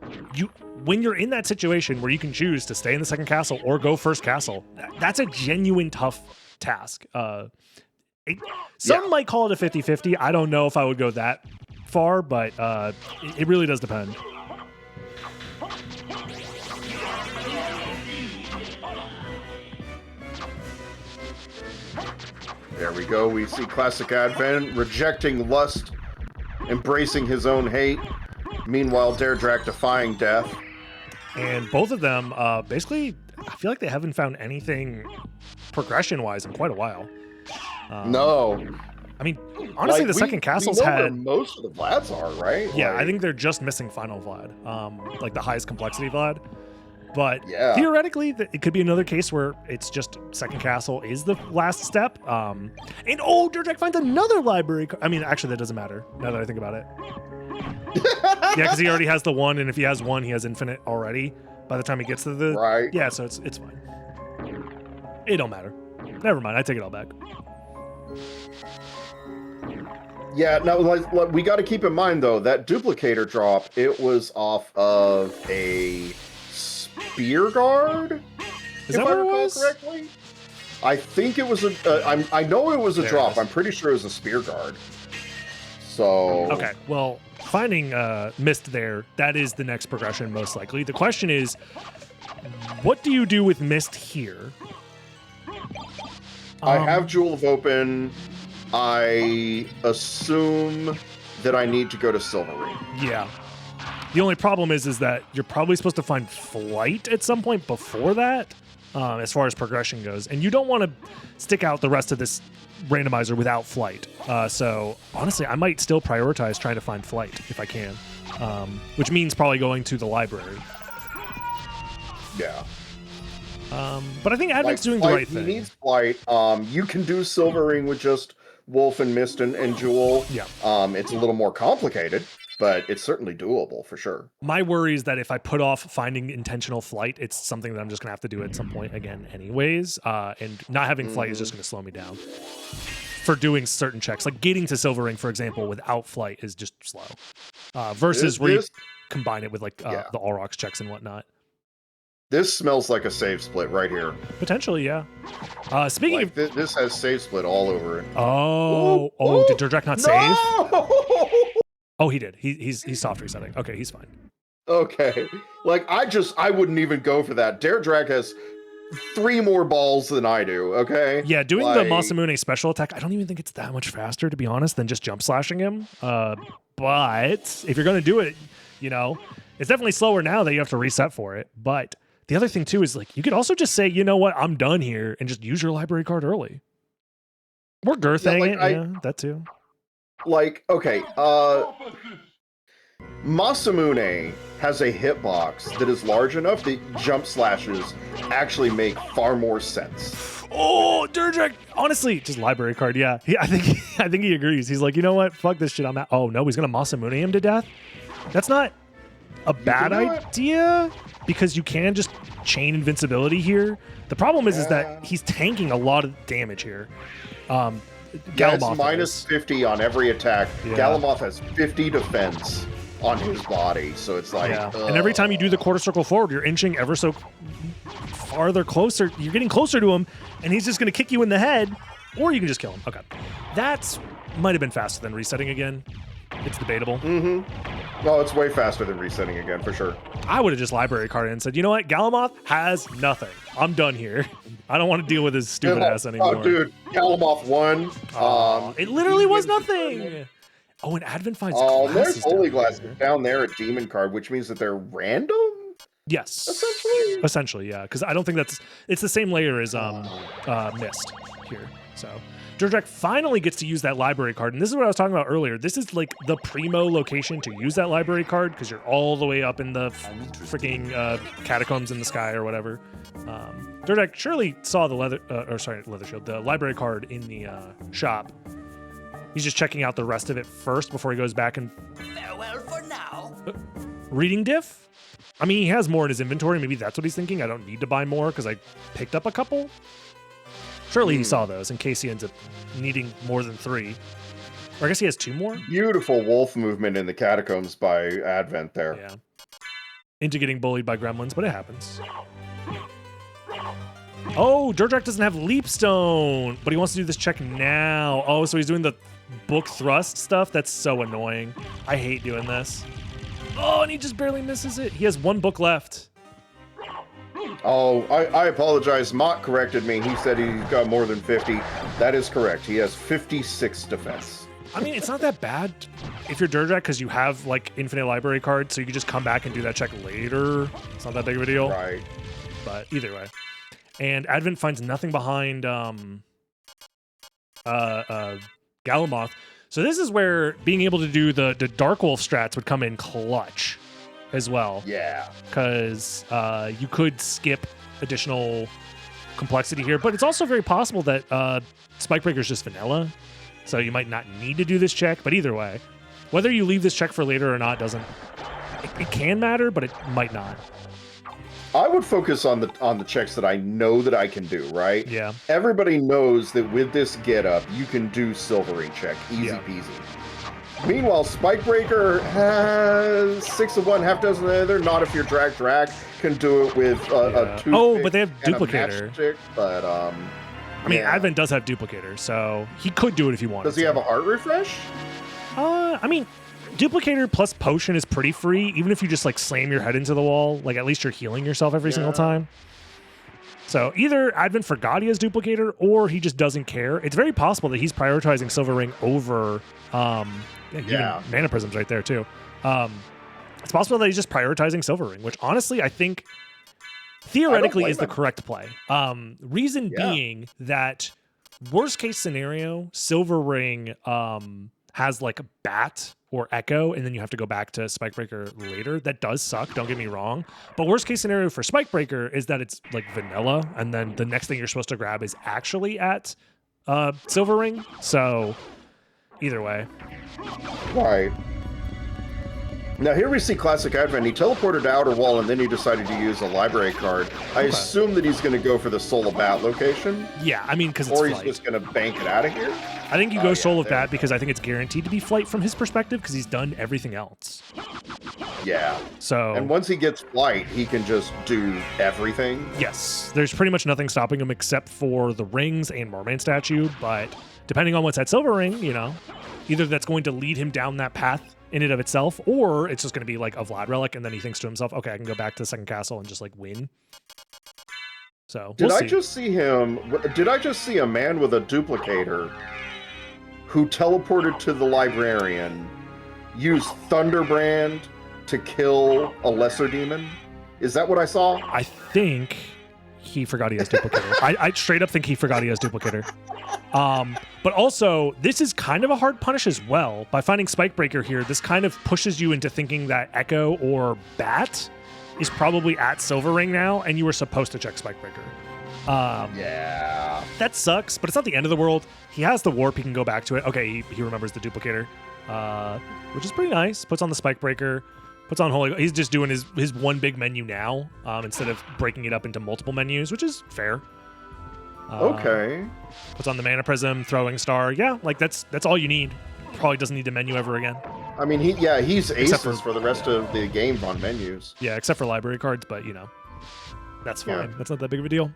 when you're in that situation where you can choose to stay in the second castle or go first castle, that's a genuine tough task. Some might call it a 50-50. I don't know if I would go that far, but it really does depend. There we go. We see classic Advent rejecting lust, embracing his own hate. Meanwhile, Deirdre defying death. And both of them, basically, I feel like they haven't found anything progression-wise in quite a while. No. I mean, honestly, the second castle's we know had... where most of the Vlads are, right? Yeah, like... I think they're just missing Final Vlad, like the highest complexity Vlad. But yeah. Theoretically, it could be another case where it's just second castle is the last step. And oh, Deirdre finds another library. I mean, actually, that doesn't matter now that I think about it. Yeah, because he already has the one, and if he has one, he has infinite already by the time he gets to the... Right. Yeah, so it's fine. It don't matter. Never mind, I take it all back. Yeah, no, like we got to keep in mind, though, that duplicator drop, it was off of a spear guard, Is that what it was? Correctly. I think it was I know it was a drop. I'm pretty sure it was a spear guard. So... Okay, well, finding Mist there, that is the next progression, most likely. The question is, what do you do with Mist here? I have Jewel of Open. I assume that I need to go to Silver Ring. Yeah. The only problem is that you're probably supposed to find Flight at some point before that, as far as progression goes. And you don't want to stick out the rest of this randomizer without Flight. So, honestly, I might still prioritize trying to find Flight if I can, which means probably going to the library. Yeah. But I think Advent's doing Flight, the right thing. He needs Flight. You can do Silver Ring with just Wolf and Mist and Jewel. Yeah. It's a little more complicated, but it's certainly doable for sure. My worry is that if I put off finding intentional Flight, it's something that I'm just going to have to do at some point again anyways. And not having Flight is just going to slow me down for doing certain checks. Like getting to Silver Ring, for example, without Flight is just slow. Versus where you combine it with like the Aurochs checks and whatnot. This smells like a save split right here. Potentially, yeah. Speaking of... This has save split all over it. Oh, did Deirdre not save? No! Oh, he did. He's soft resetting. Okay, he's fine. Okay. Like, I wouldn't even go for that. Deirdre has 3 more balls than I do, okay? Yeah, doing the Masamune special attack, I don't even think it's that much faster, to be honest, than just jump slashing him. But if you're going to do it, you know, it's definitely slower now that you have to reset for it. But the other thing, too, is like you could also just say, you know what, I'm done here, and just use your library card early. Or Girthang it, that too. Like, okay, Masamune has a hitbox that is large enough that jump slashes actually make far more sense. Oh, Deirdre, honestly, just library card, yeah. I think he agrees. He's like, you know what, fuck this shit, I'm out. Oh, no, he's going to Masamune him to death? That's not a bad idea, because you can just chain invincibility here. The problem is that he's tanking a lot of damage here. Galamoth minus 50 on every attack. Yeah. Galamoth has 50 defense on his body, so it's like... Yeah. And every time you do the quarter circle forward, you're inching ever so farther closer. You're getting closer to him, and he's just going to kick you in the head, or you can just kill him. Okay. That's might have been faster than resetting again. It's debatable. Mm-hmm. No, it's way faster than resetting again, for sure. I would have just library carded and said, you know what? Galamoth has nothing. I'm done here. I don't want to deal with his stupid ass anymore. Oh, dude. Galamoth won. It literally was nothing. Oh, and Advent finds glasses. There's Holy Glasses down there, a demon card, which means that they're random? Yes. Essentially, yeah. Because I don't think it's the same layer as Mist here. So Durdrak finally gets to use that library card. And this is what I was talking about earlier. This is like the primo location to use that library card because you're all the way up in the freaking catacombs in the sky or whatever. Durdrak surely saw the leather shield, the library card in the shop. He's just checking out the rest of it first before he goes back and... Farewell for now. Reading diff? I mean, he has more in his inventory. Maybe that's what he's thinking. I don't need to buy more because I picked up a couple. Surely he saw those in case he ends up needing more than 3. Or I guess he has 2 more? Beautiful wolf movement in the catacombs by Advent there. Yeah. Into getting bullied by gremlins, but it happens. Oh, Durdrak doesn't have Leapstone, but he wants to do this check now. Oh, so he's doing the book thrust stuff? That's so annoying. I hate doing this. Oh, and he just barely misses it. He has 1 book left. Oh, I apologize. Mott corrected me. He said he's got more than 50. That is correct. He has 56 defense. I mean, it's not that bad if you're Durdrak because you have like infinite library cards, so you can just come back and do that check later. It's not that big of a deal. Right. But either way. And Advent finds nothing behind Galamoth. So this is where being able to do the Dark Wolf strats would come in clutch as well. Yeah. Because you could skip additional complexity here, but it's also very possible that Spikebreaker is just vanilla, so you might not need to do this check. But either way, whether you leave this check for later or not doesn't... It can matter, but it might not. I would focus on the checks that I know that I can do, right? Yeah. Everybody knows that with this getup, you can do Silvering check, easy peasy. Meanwhile, Spikebreaker has 6 of one, half dozen of the other. Not if you're drag, can do it with a 2. Oh, but they have Duplicator. Matchstick, but I mean, Advent does have Duplicator, so he could do it if he wanted. Does he have a heart refresh? I mean, Duplicator plus Potion is pretty free, even if you just like slam your head into the wall. Like at least you're healing yourself every single time. So either Advent forgot he has Duplicator, or he just doesn't care. It's very possible that he's prioritizing Silver Ring over even Mana Prism's right there too. It's possible that he's just prioritizing Silver Ring, which honestly I think theoretically is the correct play. Reason being that worst case scenario, Silver Ring has like a Bat or Echo, and then you have to go back to Spikebreaker later. That does suck, don't get me wrong. But worst case scenario for Spikebreaker is that it's like vanilla, and then the next thing you're supposed to grab is actually at Silver Ring. So either way. Right. Now here we see Classic Advent. He teleported to Outer Wall, and then he decided to use a library card. I assume that he's going to go for the Soul of Bat location. Yeah, I mean, because it's Or flight. he's just going to bank it out of here. I think you go Soul of Bat because I think it's guaranteed to be flight from his perspective because he's done everything else. Yeah. So. And once he gets flight, he can just do everything. Yes. There's pretty much nothing stopping him except for the rings and Merman statue, but depending on what's at Silver Ring, you know, either that's going to lead him down that path in and of itself, or it's just going to be like a Vlad relic, and then he thinks to himself, okay, I can go back to the second castle and just like win. So Did I just see a man with a duplicator who teleported to the librarian use Thunderbrand to kill a lesser demon? Is that what I saw? I think he forgot he has Duplicator. I straight up think he forgot he has Duplicator. But also, this is kind of a hard punish as well. By finding Spikebreaker here, this kind of pushes you into thinking that Echo or Bat is probably at Silver Ring now, and you were supposed to check Spikebreaker. Yeah. That sucks, but it's not the end of the world. He has the warp, he can go back to it. Okay, he remembers the Duplicator, which is pretty nice. Puts on the Spikebreaker, puts on Holy... He's just doing his one big menu now, instead of breaking it up into multiple menus, which is fair. Okay. Puts on the Mana Prism, Throwing Star. Yeah, like that's all you need. Probably doesn't need to menu ever again. I mean, he's aces for the rest of the game on menus. Yeah, except for library cards, but you know, that's fine. Yeah. That's not that big of a deal.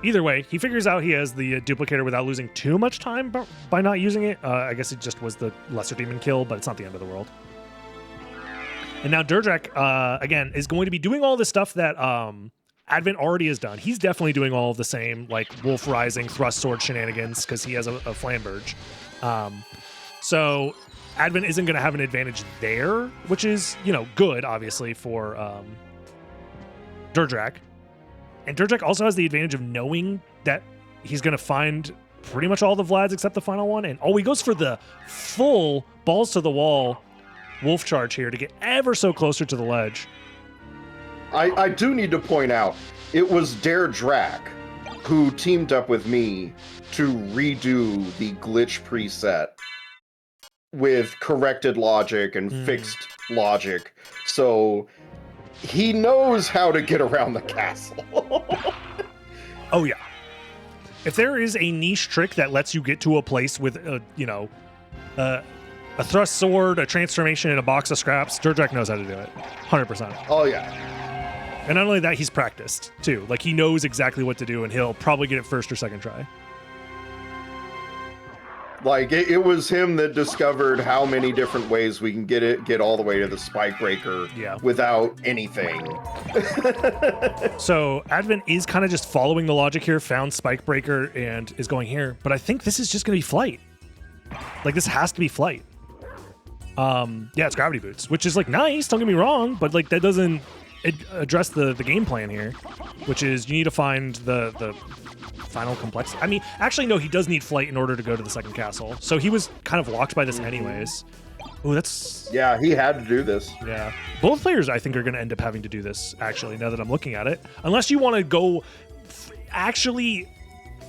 Either way, he figures out he has the Duplicator without losing too much time by not using it. I guess it just was the lesser demon kill, but it's not the end of the world. And now Durdrak, again, is going to be doing all this stuff that Advent already has done. He's definitely doing all of the same, like Wolf Rising, Thrust Sword shenanigans, because he has a Flamberge. So Advent isn't going to have an advantage there, which is, you know, good, obviously, for Durdrak. And Durdrak also has the advantage of knowing that he's going to find pretty much all the Vlads except the final one. And he goes for the full balls to the wall wolf charge here to get ever so closer to the ledge. I do need to point out, it was Dare Drac who teamed up with me to redo the glitch preset with corrected logic and fixed logic. So he knows how to get around the castle. Oh, yeah. If there is a niche trick that lets you get to a place with, a thrust sword, a transformation, and a box of scraps, Durdrak knows how to do it. 100%. Oh, yeah. And not only that, he's practiced, too. Like, he knows exactly what to do, and he'll probably get it first or second try. Like, it was him that discovered how many different ways we can get all the way to the spike breaker without anything. So Advent is kind of just following the logic here, found spike breaker, and is going here. But I think this is just going to be flight. Like, this has to be flight. Yeah, it's gravity boots, which is, like, nice, don't get me wrong, but, like, that doesn't address the game plan here, which is you need to find the final complexity. I mean, actually, no, he does need flight in order to go to the second castle. So he was kind of locked by this anyways. Oh, that's... Yeah, he had to do this. Yeah. Both players, I think, are going to end up having to do this, actually, now that I'm looking at it. Unless you want to go actually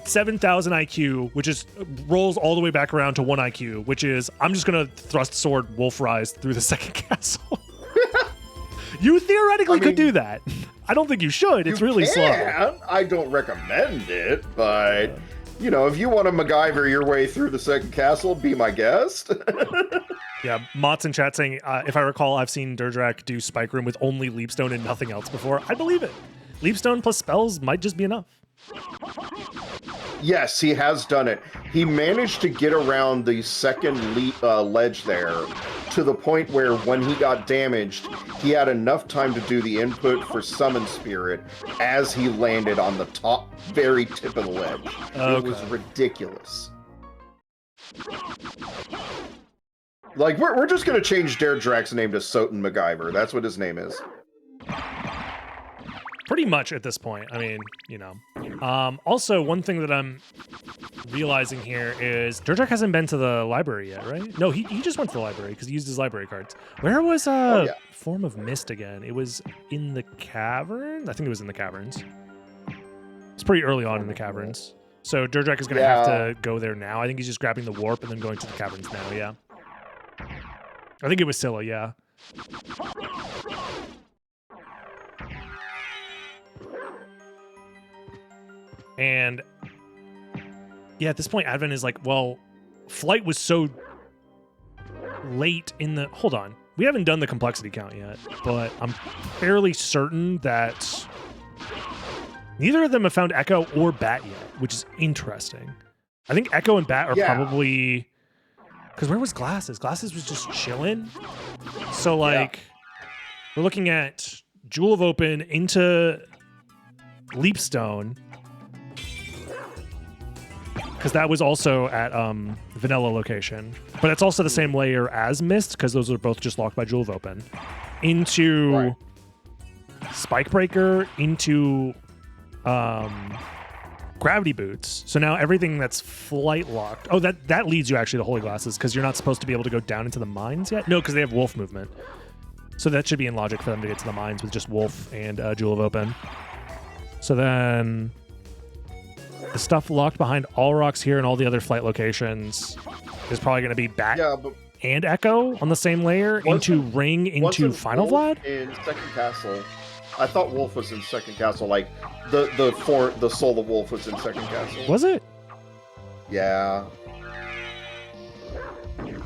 7,000 IQ, which is rolls all the way back around to 1 IQ, which is I'm just going to thrust sword Wolf Rise through the second castle. You theoretically could do that. I don't think you should. It's really slow. I don't recommend it, but, you know, if you want to MacGyver your way through the second castle, be my guest. Yeah, Mott's in chat saying, if I recall, I've seen Durdrak do Spike Room with only Leapstone and nothing else before. I believe it. Leapstone plus spells might just be enough. Yes, he has done it. He managed to get around the second ledge there to the point where when he got damaged, he had enough time to do the input for Summon Spirit as he landed on the top, very tip of the ledge. Okay. It was ridiculous. Like, we're just going to change Dare Drak's name to SotN MacGyver. That's what his name is. Pretty much at this point. I mean, you know. Also, one thing that I'm realizing here is Durdrak hasn't been to the library yet, right? No, he just went to the library because he used his library cards. Where was Form of Mist again? It was in the cavern? I think it was in the caverns. It's pretty early on in the caverns. So Durdrak is going to have to go there now. I think he's just grabbing the warp and then going to the caverns now, yeah. I think it was Scylla, yeah. And yeah, at this point, Advent is like, well, flight was so late in the... Hold on. We haven't done the complexity count yet, but I'm fairly certain that neither of them have found Echo or Bat yet, which is interesting. I think Echo and Bat are probably... Because where was Glasses? Glasses was just chilling. So, like, we're looking at Jewel of Open into Leapstone, because that was also at Vanilla location. But it's also the same layer as Mist, because those are both just locked by Jewel of Open. Into Spikebreaker, into Gravity Boots. So now everything that's flight locked. Oh, that leads you actually to Holy Glasses, because you're not supposed to be able to go down into the mines yet. No, because they have Wolf movement. So that should be in logic for them to get to the mines with just Wolf and Jewel of Open. So then... the stuff locked behind all rocks here and all the other flight locations is probably going to be Bat and Echo on the same layer into Ring into Final Vlad? In Second Castle. I thought Wolf was in Second Castle. Like, the Soul of Wolf was in Second Castle. Was it? Yeah.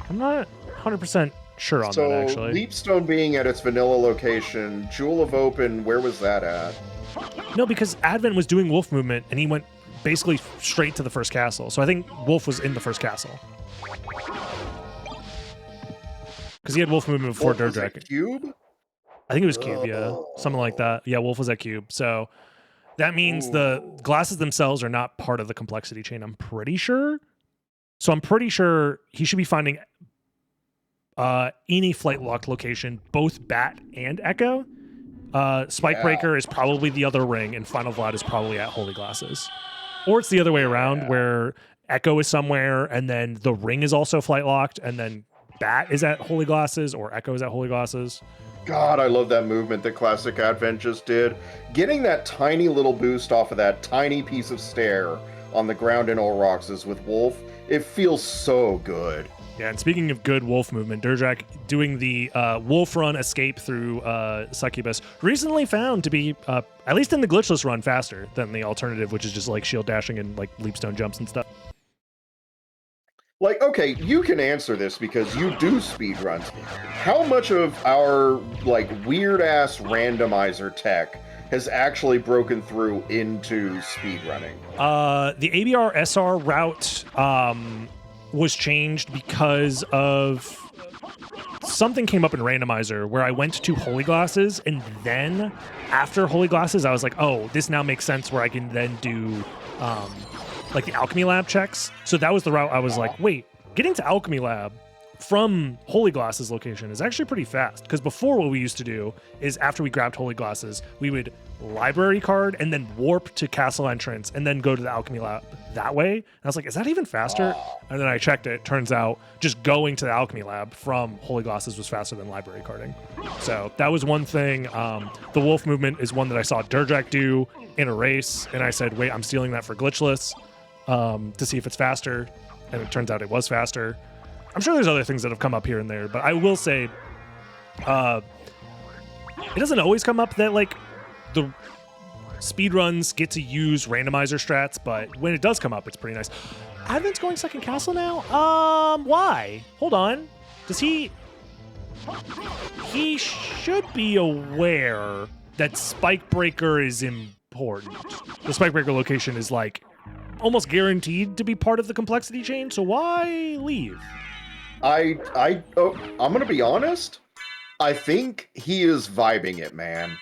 I'm not 100% sure on that, actually. Leapstone being at its vanilla location, Jewel of Open, where was that at? No, because Advent was doing Wolf movement, and he went basically straight to the first castle. So I think Wolf was in the first castle. Because he had Wolf movement before Durdrak. Cube? I think it was Cube, yeah. Something like that. Yeah, Wolf was at Cube. So that means the glasses themselves are not part of the complexity chain, I'm pretty sure. So I'm pretty sure he should be finding any flight locked location, both Bat and Echo. Spikebreaker is probably the other ring, and Final Vlad is probably at Holy Glasses. Or it's the other way around where Echo is somewhere and then the ring is also flight locked and then Bat is at Holy Glasses or Echo is at Holy Glasses. God, I love that movement that Classic Advent just did. Getting that tiny little boost off of that tiny piece of stair on the ground in All Roxas with Wolf, it feels so good. Yeah, and speaking of good wolf movement, Durjak doing the wolf run escape through Succubus recently found to be, at least in the glitchless run, faster than the alternative, which is just like shield dashing and like leapstone jumps and stuff. Like, okay, you can answer this because you do speed runs. How much of our like weird ass randomizer tech has actually broken through into speed running? The ABR SR route was changed because of something came up in Randomizer where I went to Holy Glasses, and then after Holy Glasses, I was like, oh, this now makes sense where I can then do like the Alchemy Lab checks. So that was the route I was like, wait, getting to Alchemy Lab from Holy Glasses location is actually pretty fast. Because before, what we used to do is after we grabbed Holy Glasses, we would library card and then warp to castle entrance and then go to the Alchemy Lab that way. And I was like, is that even faster? And then I checked it. Turns out just going to the Alchemy Lab from Holy Glasses was faster than library carding. So that was one thing. The wolf movement is one that I saw Durjak do in a race. And I said, wait, I'm stealing that for glitchless to see if it's faster. And it turns out it was faster. I'm sure there's other things that have come up here and there, but I will say it doesn't always come up that like the speedruns get to use randomizer strats, but when it does come up, it's pretty nice. Advent's going second castle now? Why? Hold on. Does he should be aware that Spike Breaker is important. The Spike Breaker location is like almost guaranteed to be part of the complexity chain, so why leave? I'm gonna be honest. I think he is vibing it, man.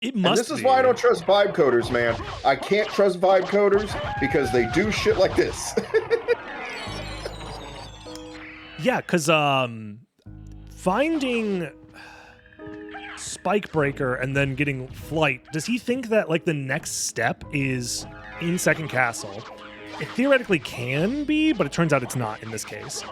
It must. And this is why I don't trust vibe coders, man. I can't trust vibe coders because they do shit like this. Yeah, because finding Spike Breaker and then getting flight, does he think that like the next step is in second castle? It theoretically can be, but it turns out it's not in this case.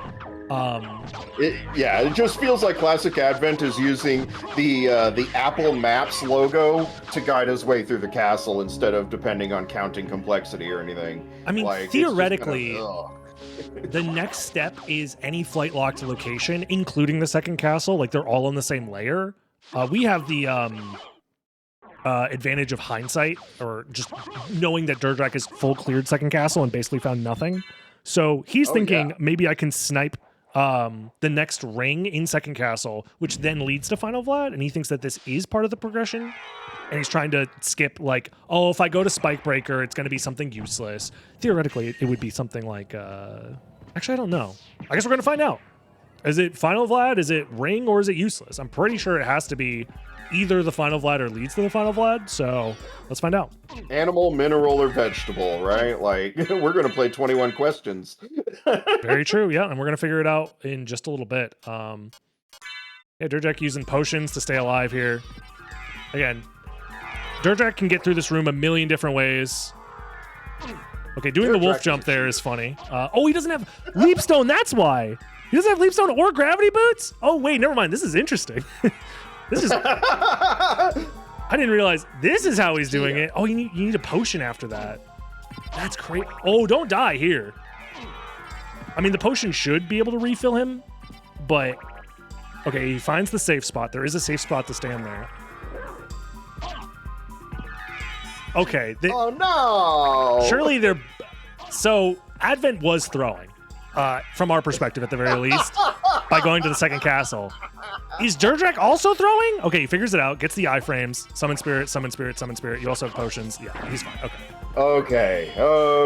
It just feels like Classic Advent is using the Apple Maps logo to guide his way through the castle instead of depending on counting complexity or anything. I mean, like, theoretically, the next step is any flight locked location, including the second castle. Like they're all on the same layer. We have the advantage of hindsight, or just knowing that Durjak is full cleared second castle and basically found nothing. So he's thinking maybe I can snipe the next ring in second castle, which then leads to Final Vlad, and he thinks that this is part of the progression, and he's trying to skip like, oh, if I go to Spike Breaker, it's going to be something useless. Theoretically, it would be something like, actually, I don't know. I guess we're going to find out. Is it Final Vlad, is it ring, or is it useless? I'm pretty sure it has to be either the Final Vlad or leads to the Final Vlad, so let's find out. Animal, mineral, or vegetable, right? Like, we're going to play 21 questions. Very true, yeah, and we're going to figure it out in just a little bit. Yeah, Durjak using potions to stay alive here. Again, Durjak can get through this room a million different ways. Okay, doing the wolf jump there is funny. Oh, he doesn't have Leapstone, that's why! He doesn't have Leapstone or Gravity Boots? Oh, wait, never mind, this is interesting. This is... I didn't realize this is how he's doing it. Oh, you need a potion after that. That's crazy. Oh, don't die here. I mean, the potion should be able to refill him, but... Okay, he finds the safe spot. There is a safe spot to stand there. Okay. Oh, no! Surely they're... So, Advent was throwing, from our perspective at the very least, by going to the second castle. Is Durjak also throwing? Okay, he figures it out, gets the iframes, summon spirit, summon spirit, summon spirit. You also have potions. Yeah, he's fine. Okay.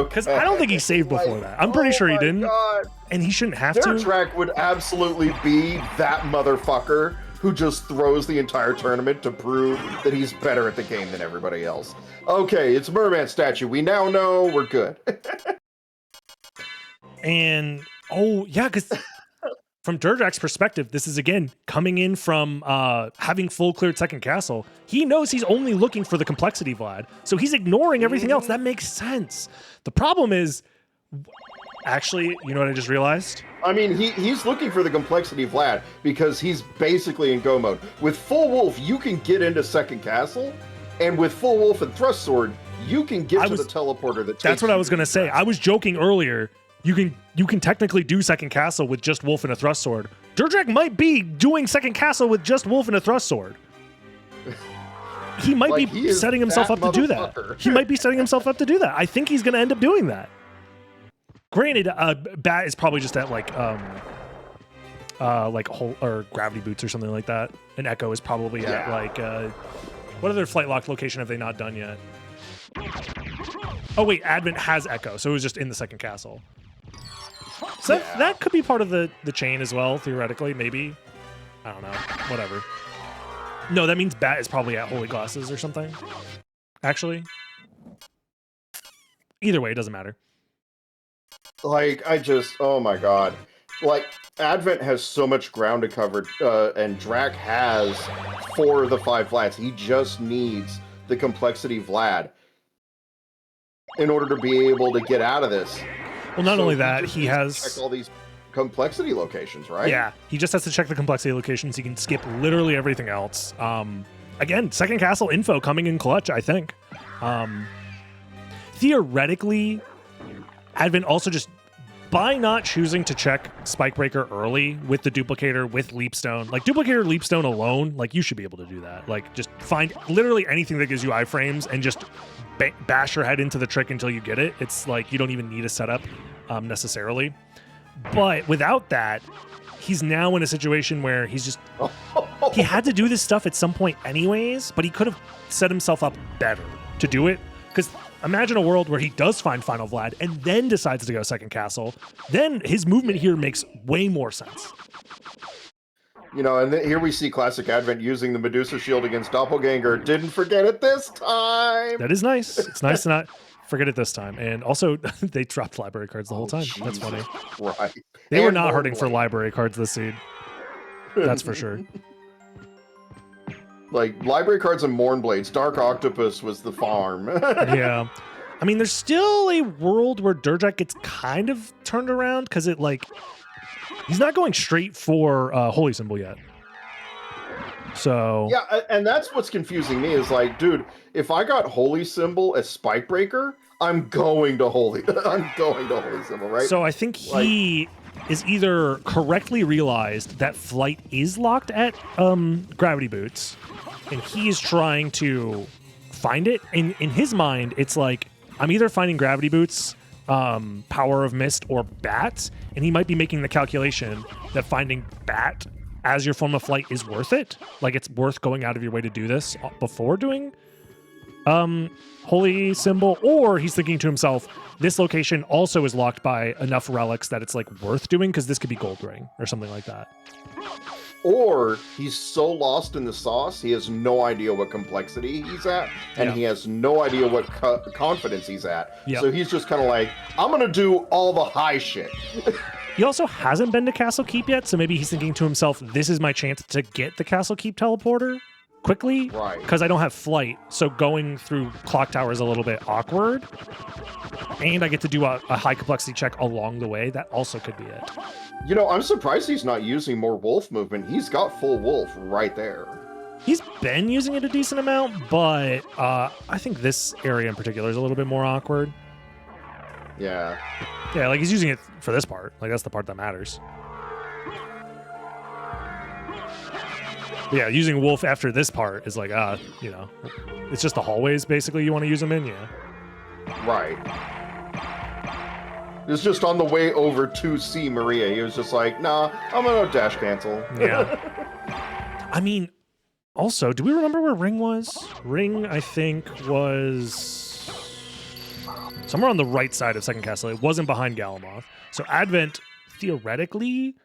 Because I don't think he saved before that. I'm pretty sure he didn't. God. And he shouldn't have to. Durjak would absolutely be that motherfucker who just throws the entire tournament to prove that he's better at the game than everybody else. Okay, it's Merman statue. We now know we're good. And, oh, yeah, because from Durjak's perspective, this is again coming in from having full cleared second castle. He knows he's only looking for the complexity Vlad, so he's ignoring everything else. That makes sense. The problem is, actually, you know what I just realized? I mean, he's looking for the complexity Vlad because he's basically in go mode. With full wolf, you can get into second castle, and with full wolf and thrust sword, you can get to the teleporter that takes That's what you I was going to say. I was joking earlier. You can technically do second castle with just wolf and a thrust sword. Durjak might be doing second castle with just wolf and a thrust sword. He might be setting himself up to do that. He might be setting himself up to do that. I think he's going to end up doing that. Granted, Bat is probably just at like whole or gravity boots or something like that. And Echo is probably at like what other flight lock location have they not done yet? Oh wait, Advent has Echo, so it was just in the second castle. So that could be part of the chain as well, theoretically, maybe. I don't know. Whatever. No, that means Bat is probably at Holy Glasses or something. Actually. Either way, it doesn't matter. Like, oh my god. Like, Advent has so much ground to cover, and Drac has 4 of the 5 Vlads. He just needs the complexity Vlad in order to be able to get out of this. Well, not only that, he has check all these complexity locations, right? Yeah, he just has to check the complexity locations. He can skip literally everything else. Again, second castle info coming in clutch, I think. Theoretically, Advent also just by not choosing to check Spikebreaker early with the duplicator with Leapstone, like duplicator Leapstone alone, like you should be able to do that. Like just find literally anything that gives you iframes and just bash your head into the trick until you get it. It's like you don't even need a setup necessarily. But without that, he's now in a situation where he's just he had to do this stuff at some point anyways, but he could have set himself up better to do it. Because imagine a world where he does find Final Vlad and then decides to go second castle. Then his movement here makes way more sense. You know, and here we see Classic Advent using the Medusa Shield against Doppelganger. Didn't forget it this time. That is nice. It's nice to not forget it this time. And also, they dropped library cards the whole time. Jesus That's funny. Right. They were not hurting for library cards this seed. That's for sure. Like, library cards and Mournblades. Dark Octopus was the farm. Yeah. I mean, there's still a world where Durjak gets kind of turned around because it, like, he's not going straight for Holy Symbol yet. So... Yeah, and that's what's confusing me is like, dude, if I got Holy Symbol as Spikebreaker, I'm going to Holy Symbol, right? So I think he is either correctly realized that flight is locked at Gravity Boots, and he is trying to find it. In his mind, it's like, I'm either finding Gravity Boots, Power of Mist, or Bat, and he might be making the calculation that finding Bat as your form of flight is worth it. Like, it's worth going out of your way to do this before doing Holy Symbol, or he's thinking to himself, this location also is locked by enough relics that it's like worth doing because this could be Gold Ring or something like that. Or he's so lost in the sauce, he has no idea what complexity he's at, and he has no idea what confidence he's at. Yep. So he's just kind of like, I'm going to do all the high shit. He also hasn't been to Castle Keep yet, so maybe he's thinking to himself, this is my chance to get the Castle Keep teleporter quickly, right? Because I don't have flight, so going through Clock Tower is a little bit awkward. And I get to do a high complexity check along the way. That also could be it. You know, I'm surprised he's not using more wolf movement. He's got full wolf right there. He's been using it a decent amount, but I think this area in particular is a little bit more awkward. Yeah. Yeah, like he's using it for this part. Like that's the part that matters. Yeah, using wolf after this part is like, you know, it's just the hallways basically you want to use them in, yeah. Right. It's just on the way over to see Maria. He was just like, nah, I'm gonna dash cancel. Yeah. I mean, also, do we remember where Ring was? Ring, I think, was somewhere on the right side of Second Castle. It wasn't behind Galamoth. So Advent, theoretically,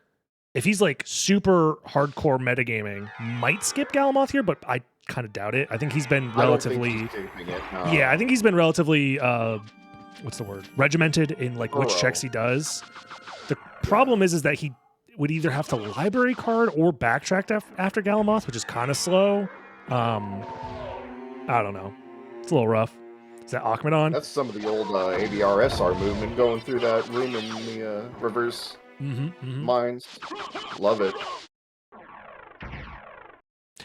if he's like super hardcore metagaming, might skip Galamoth here, but I kind of doubt it. I think he's been relatively... Yeah, I think he's been relatively... what's the word? Regimented in like which checks he does. The problem is that he would either have to library card or backtrack after Galamoth, which is kind of slow. I don't know. It's a little rough. Is that Akmadon? That's some of the old ABRSR movement going through that room in the reverse mines. Love it.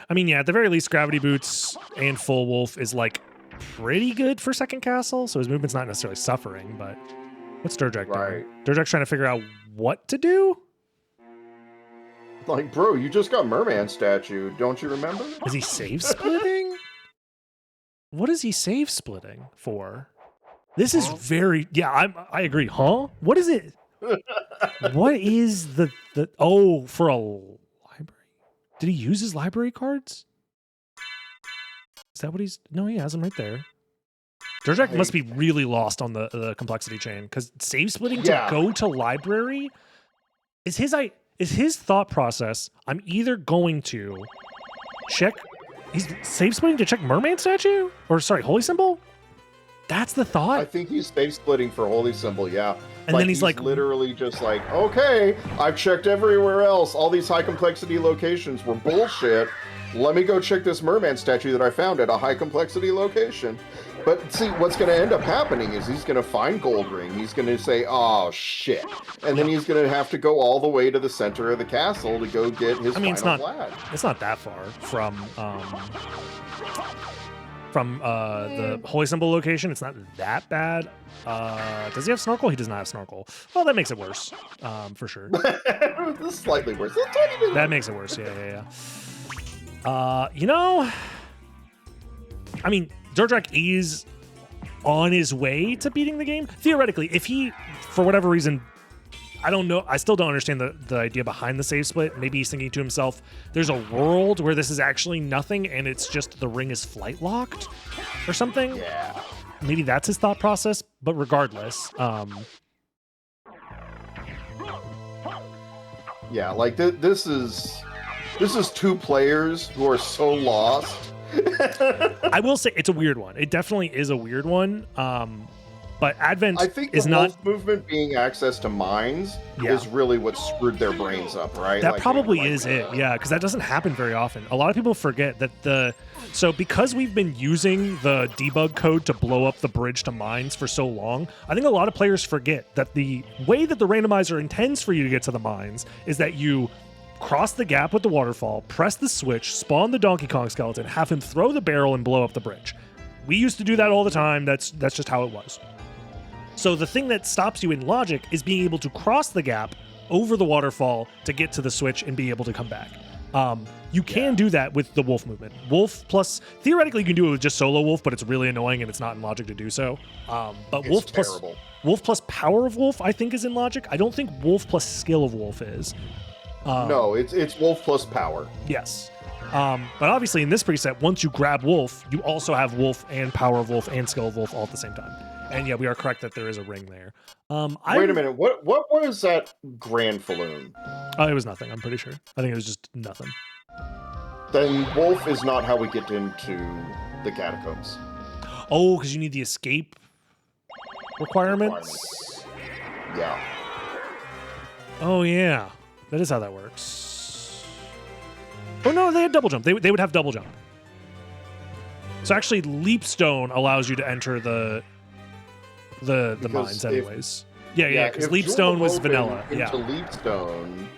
I mean, yeah, at the very least, Gravity Boots and Full Wolf is like pretty good for second castle, so his movement's not necessarily suffering, but what's Durjak doing? Durjak's trying to figure out what to do? Like, bro, you just got Merman statue, don't you remember? Is he save splitting? What is he save splitting for? This is very, yeah, I agree. Huh? What is it? What is the for a library? Did he use his library cards? Is that what he's, no, he has them right there. Durjak must be really lost on the complexity chain, because save splitting to go to library is his thought process. I'm either going to check, he's save splitting to check Merman statue? Or sorry, Holy Symbol? That's the thought? I think he's save splitting for Holy Symbol, yeah. And then he's like literally just like, okay, I've checked everywhere else. All these high complexity locations were bullshit. Let me go check this Merman statue that I found at a high complexity location. But see, what's going to end up happening is he's going to find Gold Ring. He's going to say, oh, shit. And then he's going to have to go all the way to the center of the castle to go get his final Vlad. It's not that far from the Holy Symbol location. It's not that bad. Does he have Snorkel? He does not have Snorkel. Well, that makes it worse, for sure. Slightly worse. That makes it worse, yeah. You know, I mean, Durjak is on his way to beating the game. Theoretically, if he, for whatever reason, I don't know, I still don't understand the idea behind the save split. Maybe he's thinking to himself, there's a world where this is actually nothing and it's just the ring is flight locked or something. Yeah. Maybe that's his thought process, but regardless. Yeah, like this is two players who are so lost. I will say it's a weird one. It definitely is a weird one. But Advent I think is the not Wolf movement being access to mines is really what screwed their brains up, right? That probably is it, yeah, because that doesn't happen very often. A lot of people forget that so because we've been using the debug code to blow up the bridge to mines for so long, I think a lot of players forget that the way that the randomizer intends for you to get to the mines is that you cross the gap with the waterfall, press the switch, spawn the Donkey Kong skeleton, have him throw the barrel and blow up the bridge. We used to do that all the time. That's just how it was. So the thing that stops you in logic is being able to cross the gap over the waterfall to get to the switch and be able to come back. You can do that with the Wolf movement. Wolf plus, theoretically you can do it with just solo Wolf, but it's really annoying and it's not in logic to do so. But Wolf plus power of Wolf, I think, is in logic. I don't think Wolf plus skill of Wolf is. No, it's Wolf plus power. Yes. But obviously in this preset, once you grab Wolf, you also have Wolf and power of Wolf and skill of Wolf all at the same time. And yeah, we are correct that there is a ring there. Wait a minute. What was that Grand Falloon? It was nothing, I'm pretty sure. I think it was just nothing. Then Wolf is not how we get into the catacombs. Oh, because you need the escape requirements? Yeah. Oh, yeah. That is how that works. Oh, no, they had double jump. They would have double jump. So actually, Leapstone allows you to enter the mines anyways. Yeah, because Leapstone was vanilla. Yeah. Leapstone,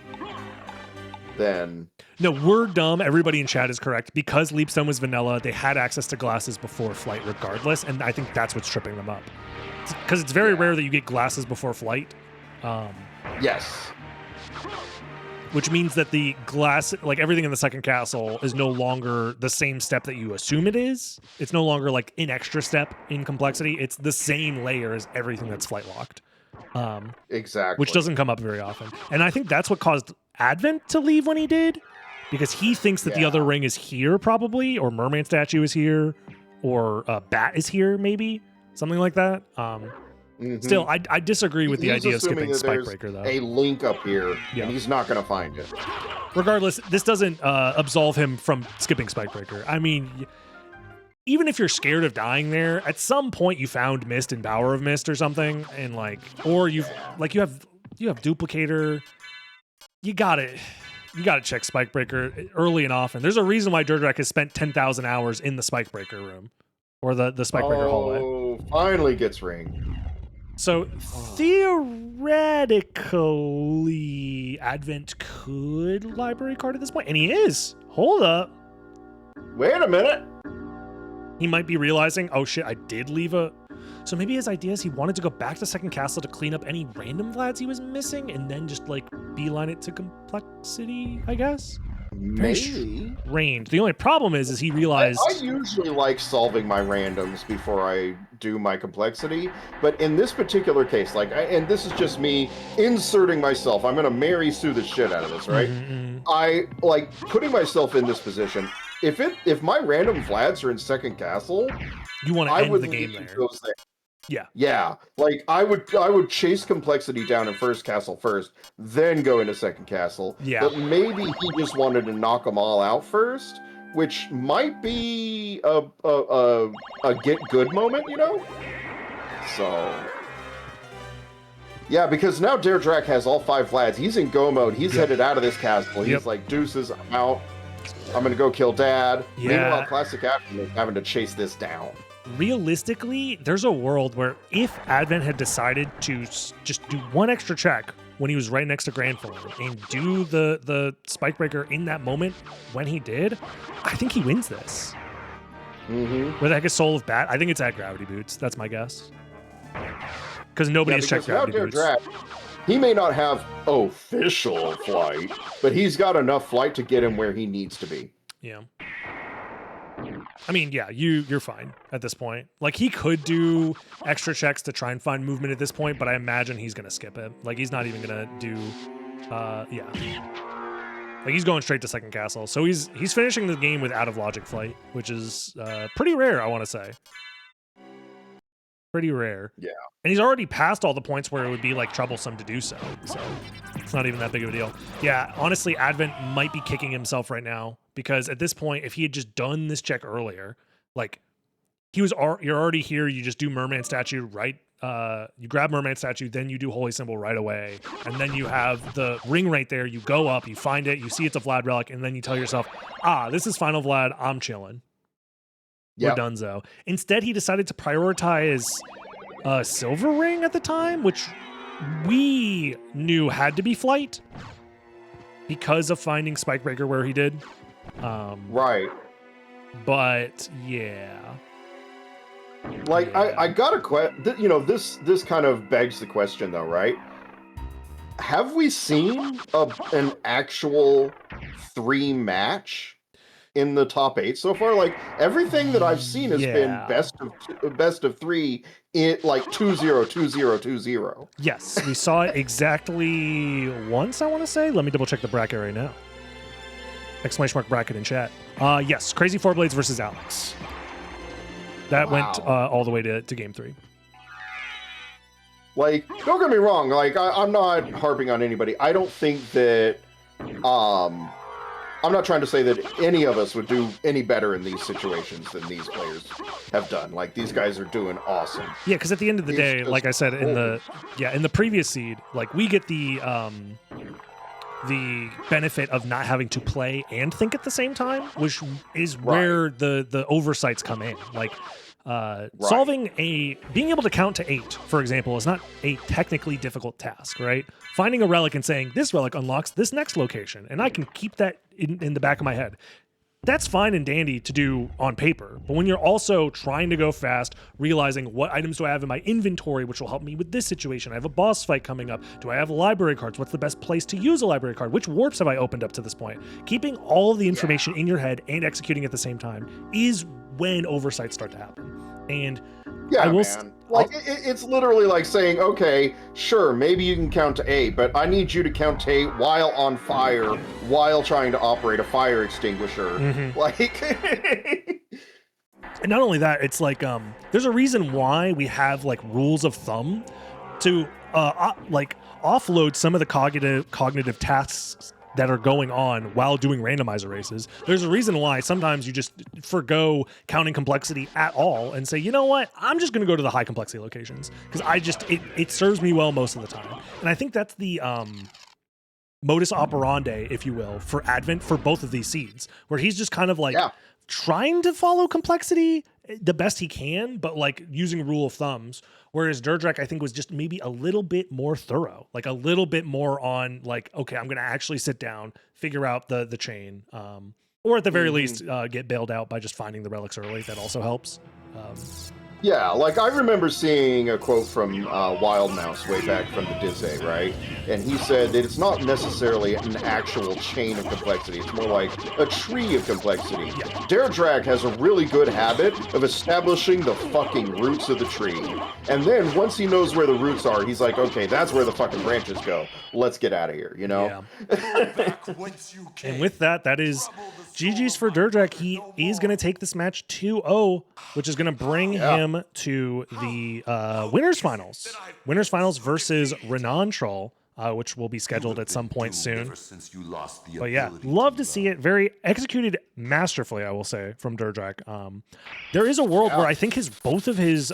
then... No, we're dumb. Everybody in chat is correct. Because Leapstone was vanilla, they had access to glasses before flight regardless, and I think that's what's tripping them up. Because it's very rare that you get glasses before flight. Yes. Which means that the glass, like everything in the second castle, is no longer the same step that you assume it is. It's no longer like an extra step in complexity. It's the same layer as everything that's flight locked. Exactly. Which doesn't come up very often. And I think that's what caused Advent to leave when he did, because he thinks that the other ring is here probably, or Merman statue is here, or Bat is here maybe, something like that. Still, I disagree with the idea of skipping Spikebreaker, though. A link up here, and he's not going to find it. Regardless, this doesn't absolve him from skipping Spikebreaker. I mean, even if you're scared of dying there, at some point you found Mist and Power of Mist or something, and like, or you have Duplicator. you gotta check Spike Breaker early and often. There's a reason why Durdrak has spent 10,000 hours in the Spike Breaker room or the Spike Breaker hallway. Oh, finally gets ringed. So theoretically, Advent could library card at this point, and he is. Hold up. Wait a minute. He might be realizing, oh shit, I did leave a... So maybe his idea is he wanted to go back to Second Castle to clean up any random Vlads he was missing and then just like beeline it to complexity, I guess? Maybe. Range. The only problem is he realized... I usually like solving my randoms before I do my complexity, but in this particular case, and this is just me inserting myself, I'm gonna Mary Sue the shit out of this, right? I like putting myself in this position. If my random Vlads are in Second Castle, you want to end the game there. Yeah. Like I would chase complexity down in First Castle first, then go into Second Castle. Yeah. But maybe he just wanted to knock them all out first, which might be a get good moment, you know? So yeah, because now Deirdre has all 5 Vlads. He's in go mode. He's headed out of this castle. He's like, deuces, I'm out. I'm gonna go kill Dad. Yeah. Meanwhile, Classic Advent is having to chase this down. Realistically, there's a world where if Advent had decided to just do one extra check when he was right next to Grand Form and do the Spike Breaker in that moment when he did, I think he wins this. Where the heck is Soul of Bat? I think it's at Gravity Boots. That's my guess. Because nobody has checked Gravity Boots. He may not have official flight, but he's got enough flight to get him where he needs to be. Yeah. I mean, yeah, you're fine at this point. Like, he could do extra checks to try and find movement at this point, but I imagine he's going to skip it. Like, he's not even going to do, Like, he's going straight to Second Castle. So he's finishing the game with out of logic flight, which is pretty rare, I want to say. Pretty rare. Yeah. And he's already passed all the points where it would be, like, troublesome to do so. So it's not even that big of a deal. Yeah, honestly, Advent might be kicking himself right now because at this point, if he had just done this check earlier, like, you're already here, you just do Merman Statue, right? You grab Merman Statue, then you do Holy Symbol right away. And then you have the ring right there. You go up, you find it, you see it's a Vlad relic, and then you tell yourself, this is Final Vlad, I'm chilling. We're donezo. Instead, he decided to prioritize Silver Ring at the time, which we knew had to be flight because of finding Spike Breaker where he did. Right. But yeah. Like, yeah. I got a question. You know, this kind of begs the question, though, right? Have we seen an actual 3 match in the top 8 so far? Like, everything that I've seen has been best of 3 in like 2-0, 2-0, 2-0. Yes, we saw it exactly once, I want to say. Let me double check the bracket right now. Exclamation mark bracket in chat. Yes, Crazy Four Blades versus Alex. That went all the way to game 3. Like, don't get me wrong. Like, I'm not harping on anybody. I don't think that, I'm not trying to say that any of us would do any better in these situations than these players have done. Like, these guys are doing awesome. Yeah, because at the end of the day, like I said in the previous seed, like, we get the benefit of not having to play and think at the same time, which is where the oversights come in. Like, being able to count to 8, for example, is not a technically difficult task, right? Finding a relic and saying, this relic unlocks this next location, and I can keep that in the back of my head. That's fine and dandy to do on paper, but when you're also trying to go fast, realizing what items do I have in my inventory which will help me with this situation? I have a boss fight coming up. Do I have library cards? What's the best place to use a library card? Which warps have I opened up to this point? Keeping all of the information in your head and executing at the same time is when oversights start to happen. And it's literally like saying, okay, sure, maybe you can count to 8, but I need you to count to 8 while on fire, while trying to operate a fire extinguisher. Like, and not only that, it's like there's a reason why we have like rules of thumb to like offload some of the cognitive tasks that are going on while doing randomizer races. There's a reason why sometimes you just forgo counting complexity at all and say, you know what, I'm just going to go to the high complexity locations because it serves me well most of the time. And I think that's the modus operandi, if you will, for Advent for both of these seeds, where he's just kind of like trying to follow complexity the best he can, but like using rule of thumbs. Whereas Durdrak, I think, was just maybe a little bit more thorough, like a little bit more on like, okay, I'm going to actually sit down, figure out the chain, or at the very least get bailed out by just finding the relics early. That also helps. Yeah, like I remember seeing a quote from Wild Mouse way back from the Dizzy, right? And he said that it's not necessarily an actual chain of complexity. It's more like a tree of complexity. Yeah. Durdrak has a really good habit of establishing the fucking roots of the tree. And then once he knows where the roots are, he's like, okay, that's where the fucking branches go. Let's get out of here, you know? Yeah. And with that, that is GG's for Durdrak. He is going to take this match 2-0, which is going to bring him to the winners finals. Winners finals versus Renan Troll, which will be scheduled at some point soon. But yeah, love to see it. Very executed masterfully, I will say, from Durdrak. There is a world where I think both of his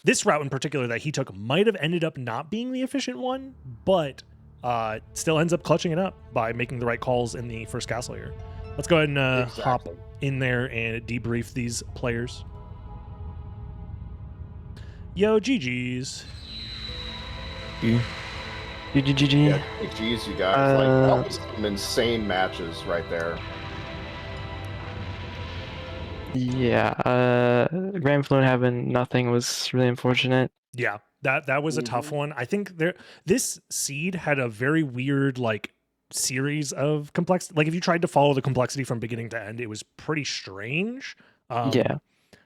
this route in particular that he took might have ended up not being the efficient one, but still ends up clutching it up by making the right calls in the first castle here. Let's go ahead and hop in there and debrief these players. Yo, GG's. GG. Yeah, GG's, you guys. Like, that was some insane matches right there. Yeah, Grand Fluent having nothing was really unfortunate. Yeah, that was a tough one. I think this seed had a very weird like series of complexity. Like if you tried to follow the complexity from beginning to end, it was pretty strange. Yeah.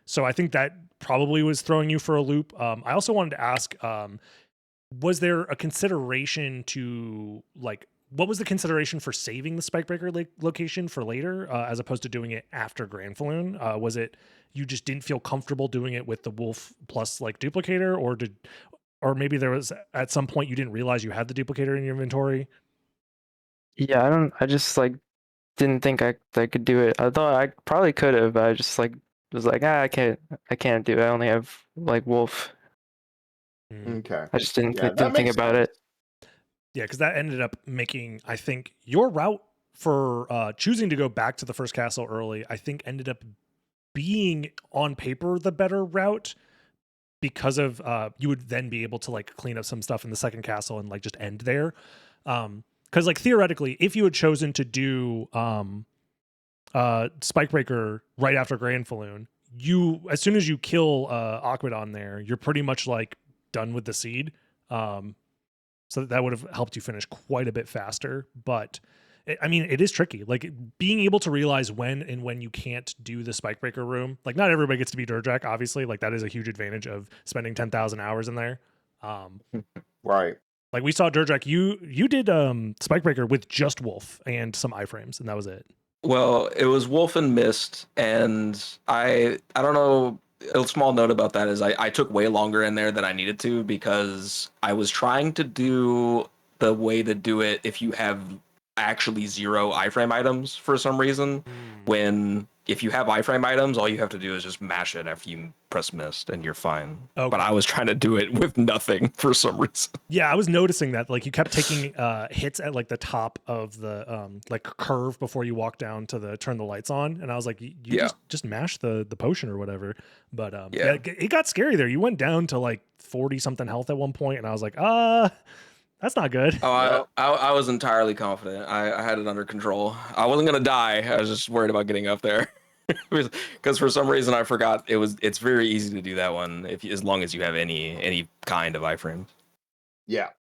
So I think that probably was throwing you for a loop. I also wanted to ask, was there a consideration to like, what was the consideration for saving the Spikebreaker location for later, as opposed to doing it after Grand Falloon? Was it you just didn't feel comfortable doing it with the Wolf plus like duplicator, or maybe there was at some point you didn't realize you had the duplicator in your inventory? Yeah, I just like didn't think I could do it. I thought I probably could have, but I just like was like, I can't do it. I only have like Wolf. Okay. I just didn't think about it. Yeah, because that ended up making, I think, your route for choosing to go back to the first castle early, I think ended up being on paper the better route, because of you would then be able to like clean up some stuff in the second castle and like just end there. Because like theoretically, if you had chosen to do Spikebreaker right after Grand Falloon, you, as soon as you kill Aquidon there, you're pretty much like done with the seed. So that would have helped you finish quite a bit faster. But I mean, it is tricky. Like being able to realize when you can't do the Spikebreaker room. Like not everybody gets to be Durdrak, obviously. Like that is a huge advantage of spending 10,000 hours in there. Right. Like we saw Durdrak, you did Spikebreaker with just Wolf and some iframes, and that was it. Well, it was Wolf and Mist, and I don't know. A small note about that is I took way longer in there than I needed to, because I was trying to do the way to do it if you have actually 0 iframe items for some reason. When if you have iframe items, all you have to do is just mash it after you press Mist and you're fine. Okay. But I was trying to do it with nothing for some reason. Yeah, I was noticing that like you kept taking hits at like the top of the like curve before you walk down to turn the lights on, and I was like, you just mash the potion or whatever. But yeah, it got scary there. You went down to like 40 something health at one point, and I was like, that's not good. Oh, I was entirely confident. I had it under control. I wasn't gonna die. I was just worried about getting up there, because for some reason I forgot it's very easy to do that one as long as you have any kind of iframe. Yeah.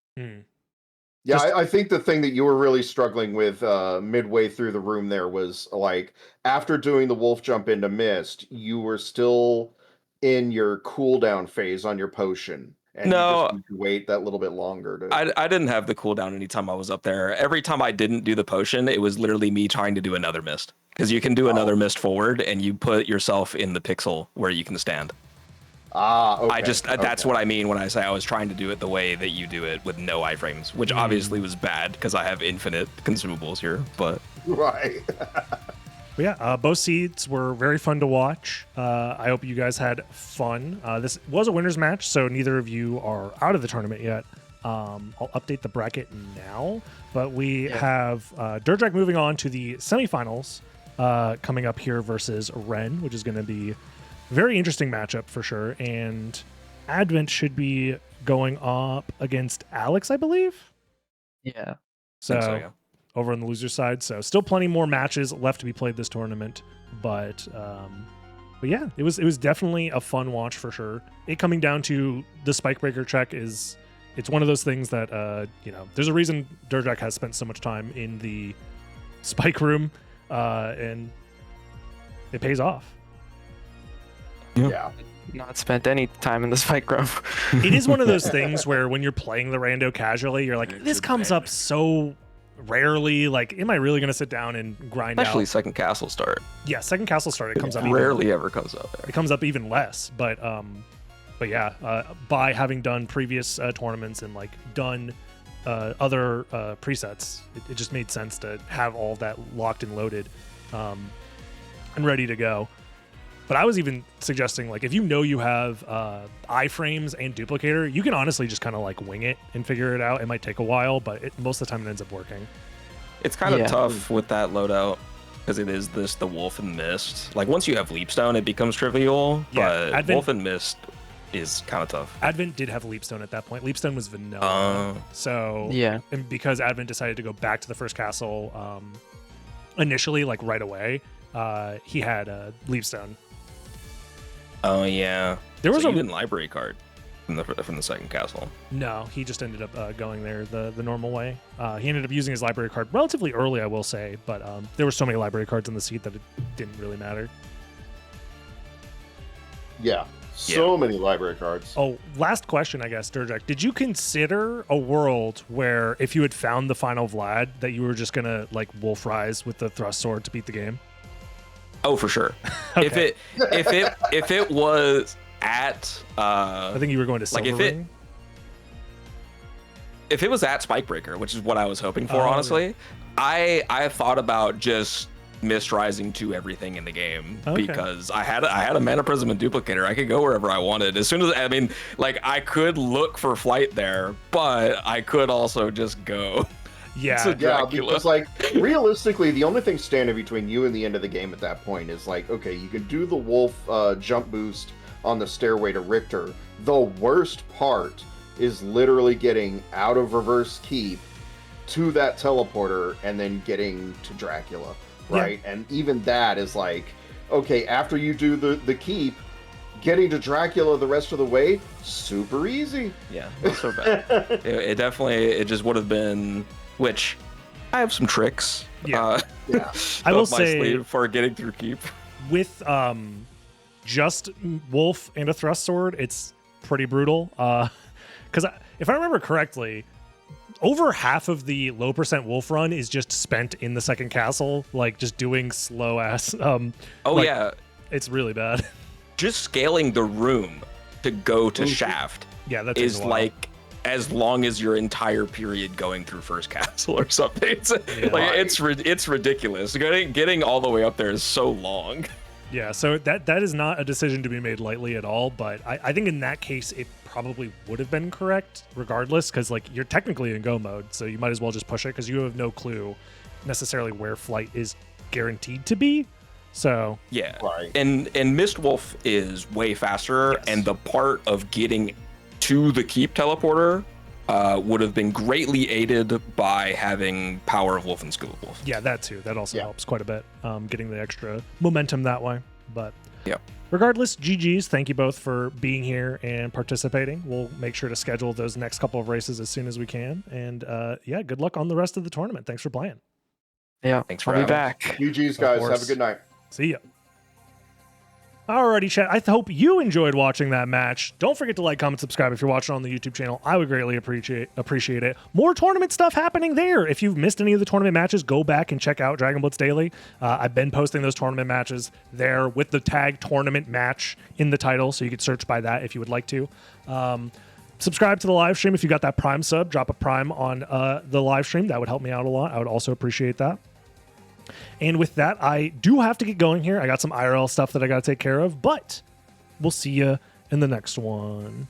Yeah, I think the thing that you were really struggling with midway through the room there was like after doing the wolf jump into Mist, you were still in your cooldown phase on your potion. And you just need to wait that little bit longer. I didn't have the cooldown anytime I was up there. Every time I didn't do the potion, it was literally me trying to do another Mist. Because you can do another Mist forward, and you put yourself in the pixel where you can stand. Okay. That's what I mean when I say I was trying to do it the way that you do it with no iframes, which obviously was bad because I have infinite consumables here. But right. But yeah, both seeds were very fun to watch. I hope you guys had fun. This was a winner's match, so neither of you are out of the tournament yet. I'll update the bracket now, but we have Dirtjack moving on to the semifinals coming up here versus Ren, which is going to be a very interesting matchup for sure. And Advent should be going up against Alex, I believe. Yeah. So, yeah. over on the loser side. So still plenty more matches left to be played this tournament, but yeah, it was definitely a fun watch for sure. It coming down to the spike breaker check it's one of those things that there's a reason Dirtjack has spent so much time in the spike room, and it pays off. Yeah. Not spent any time in the spike room. It is one of those things where when you're playing the rando casually, you're like, this comes up so rarely. Like, am I really going to sit down and grind Especially out? second castle start. Yeah, second castle start, it comes up Rarely ever comes up there. it comes up even less. But yeah, by having done previous tournaments and like done other presets, it just made sense to have all of that locked and loaded and ready to go. But I was even suggesting, like, if you know you have iframes and duplicator, you can honestly just kind of like wing it and figure it out. It might take a while, but most of the time it ends up working. It's kind of Yeah. tough with that loadout because it is the Wolf and Mist. Like, once you have Leapstone, it becomes trivial, Yeah, but Advent- Wolf and Mist is kind of tough. Advent did have Leapstone at that point. Leapstone was vanilla. So Yeah. and because Advent decided to go back to the first castle initially, like right away, he had Leapstone. Oh yeah, There was so a you didn't library card from the second castle. No, he just ended up going there the normal way. He ended up using his library card relatively early, I will say, but there were so many library cards in the seat that it didn't really matter. Yeah. So many library cards. Oh, last question, I guess, Dirtjack. Did you consider a world where if you had found the final Vlad, that you were just gonna like Wolf Rise with the thrust sword to beat the game? Oh, for sure. Okay. If it was at I think you were going to Silver like if it- Ring. if it was at Spikebreaker, which is what I was hoping for, Oh, honestly, I thought about just Mist Rising to everything in the game because I had a Mana Prism and Duplicator. I could go wherever I wanted. As soon as I could look for flight there, but I could also just go. Yeah, So- Yeah, Dracula. because like realistically, the only thing standing between you and the end of the game at that point is like, okay, you can do the wolf jump boost on the stairway to Richter. The worst part is literally getting out of reverse keep to that teleporter and then getting to Dracula, right? And even that is like, okay, after you do the keep, getting to Dracula the rest of the way, super easy. Yeah, not so bad. it definitely just would have been. Which I have some tricks. Yeah. Yeah. I will up my say- sleeve for getting through keep. with just Wolf and a thrust sword, it's pretty brutal. Because if I remember correctly, over half of the low percent Wolf run is just spent in the second castle, like just doing slow ass. Yeah, It's really bad. just scaling the room to go to Shaft Yeah, that is like as long as your entire period going through first castle or something. It's it's ridiculous. Getting all the way up there is so long. Yeah, so that is not a decision to be made lightly at all, but I think in that case it probably would have been correct regardless, because like you're technically in go mode, so you might as well just push it because you have no clue necessarily where flight is guaranteed to be. So Yeah, Right. and Mistwolf is way faster, Yes. and the part of getting to the keep teleporter would have been greatly aided by having Power of Wolf and Skill of Wolf. yeah, that too. That also Yeah. helps quite a bit, getting the extra momentum that way. But Yeah. regardless, GG's. Thank you both for being here and participating. We'll make sure to schedule those next couple of races as soon as we can. And yeah, good luck on the rest of the tournament. Thanks for playing. Yeah. Thanks for I'll be having back. GG's, guys. Have course. a good night. See ya. Alrighty, chat. I hope you enjoyed watching that match. Don't forget to like, comment, subscribe if you're watching on the YouTube channel. I would greatly appreciate it. More tournament stuff happening there. If you've missed any of the tournament matches, go back and check out Dragon Blitz Daily. I've been posting those tournament matches there with the tag tournament match in the title, so you could search by that if you would like to. Subscribe to the live stream if you got that Prime sub. Drop a Prime on the live stream. That would help me out a lot. I would also appreciate that. And with that, I do have to get going here. I got some IRL stuff that I got to take care of, but we'll see you in the next one.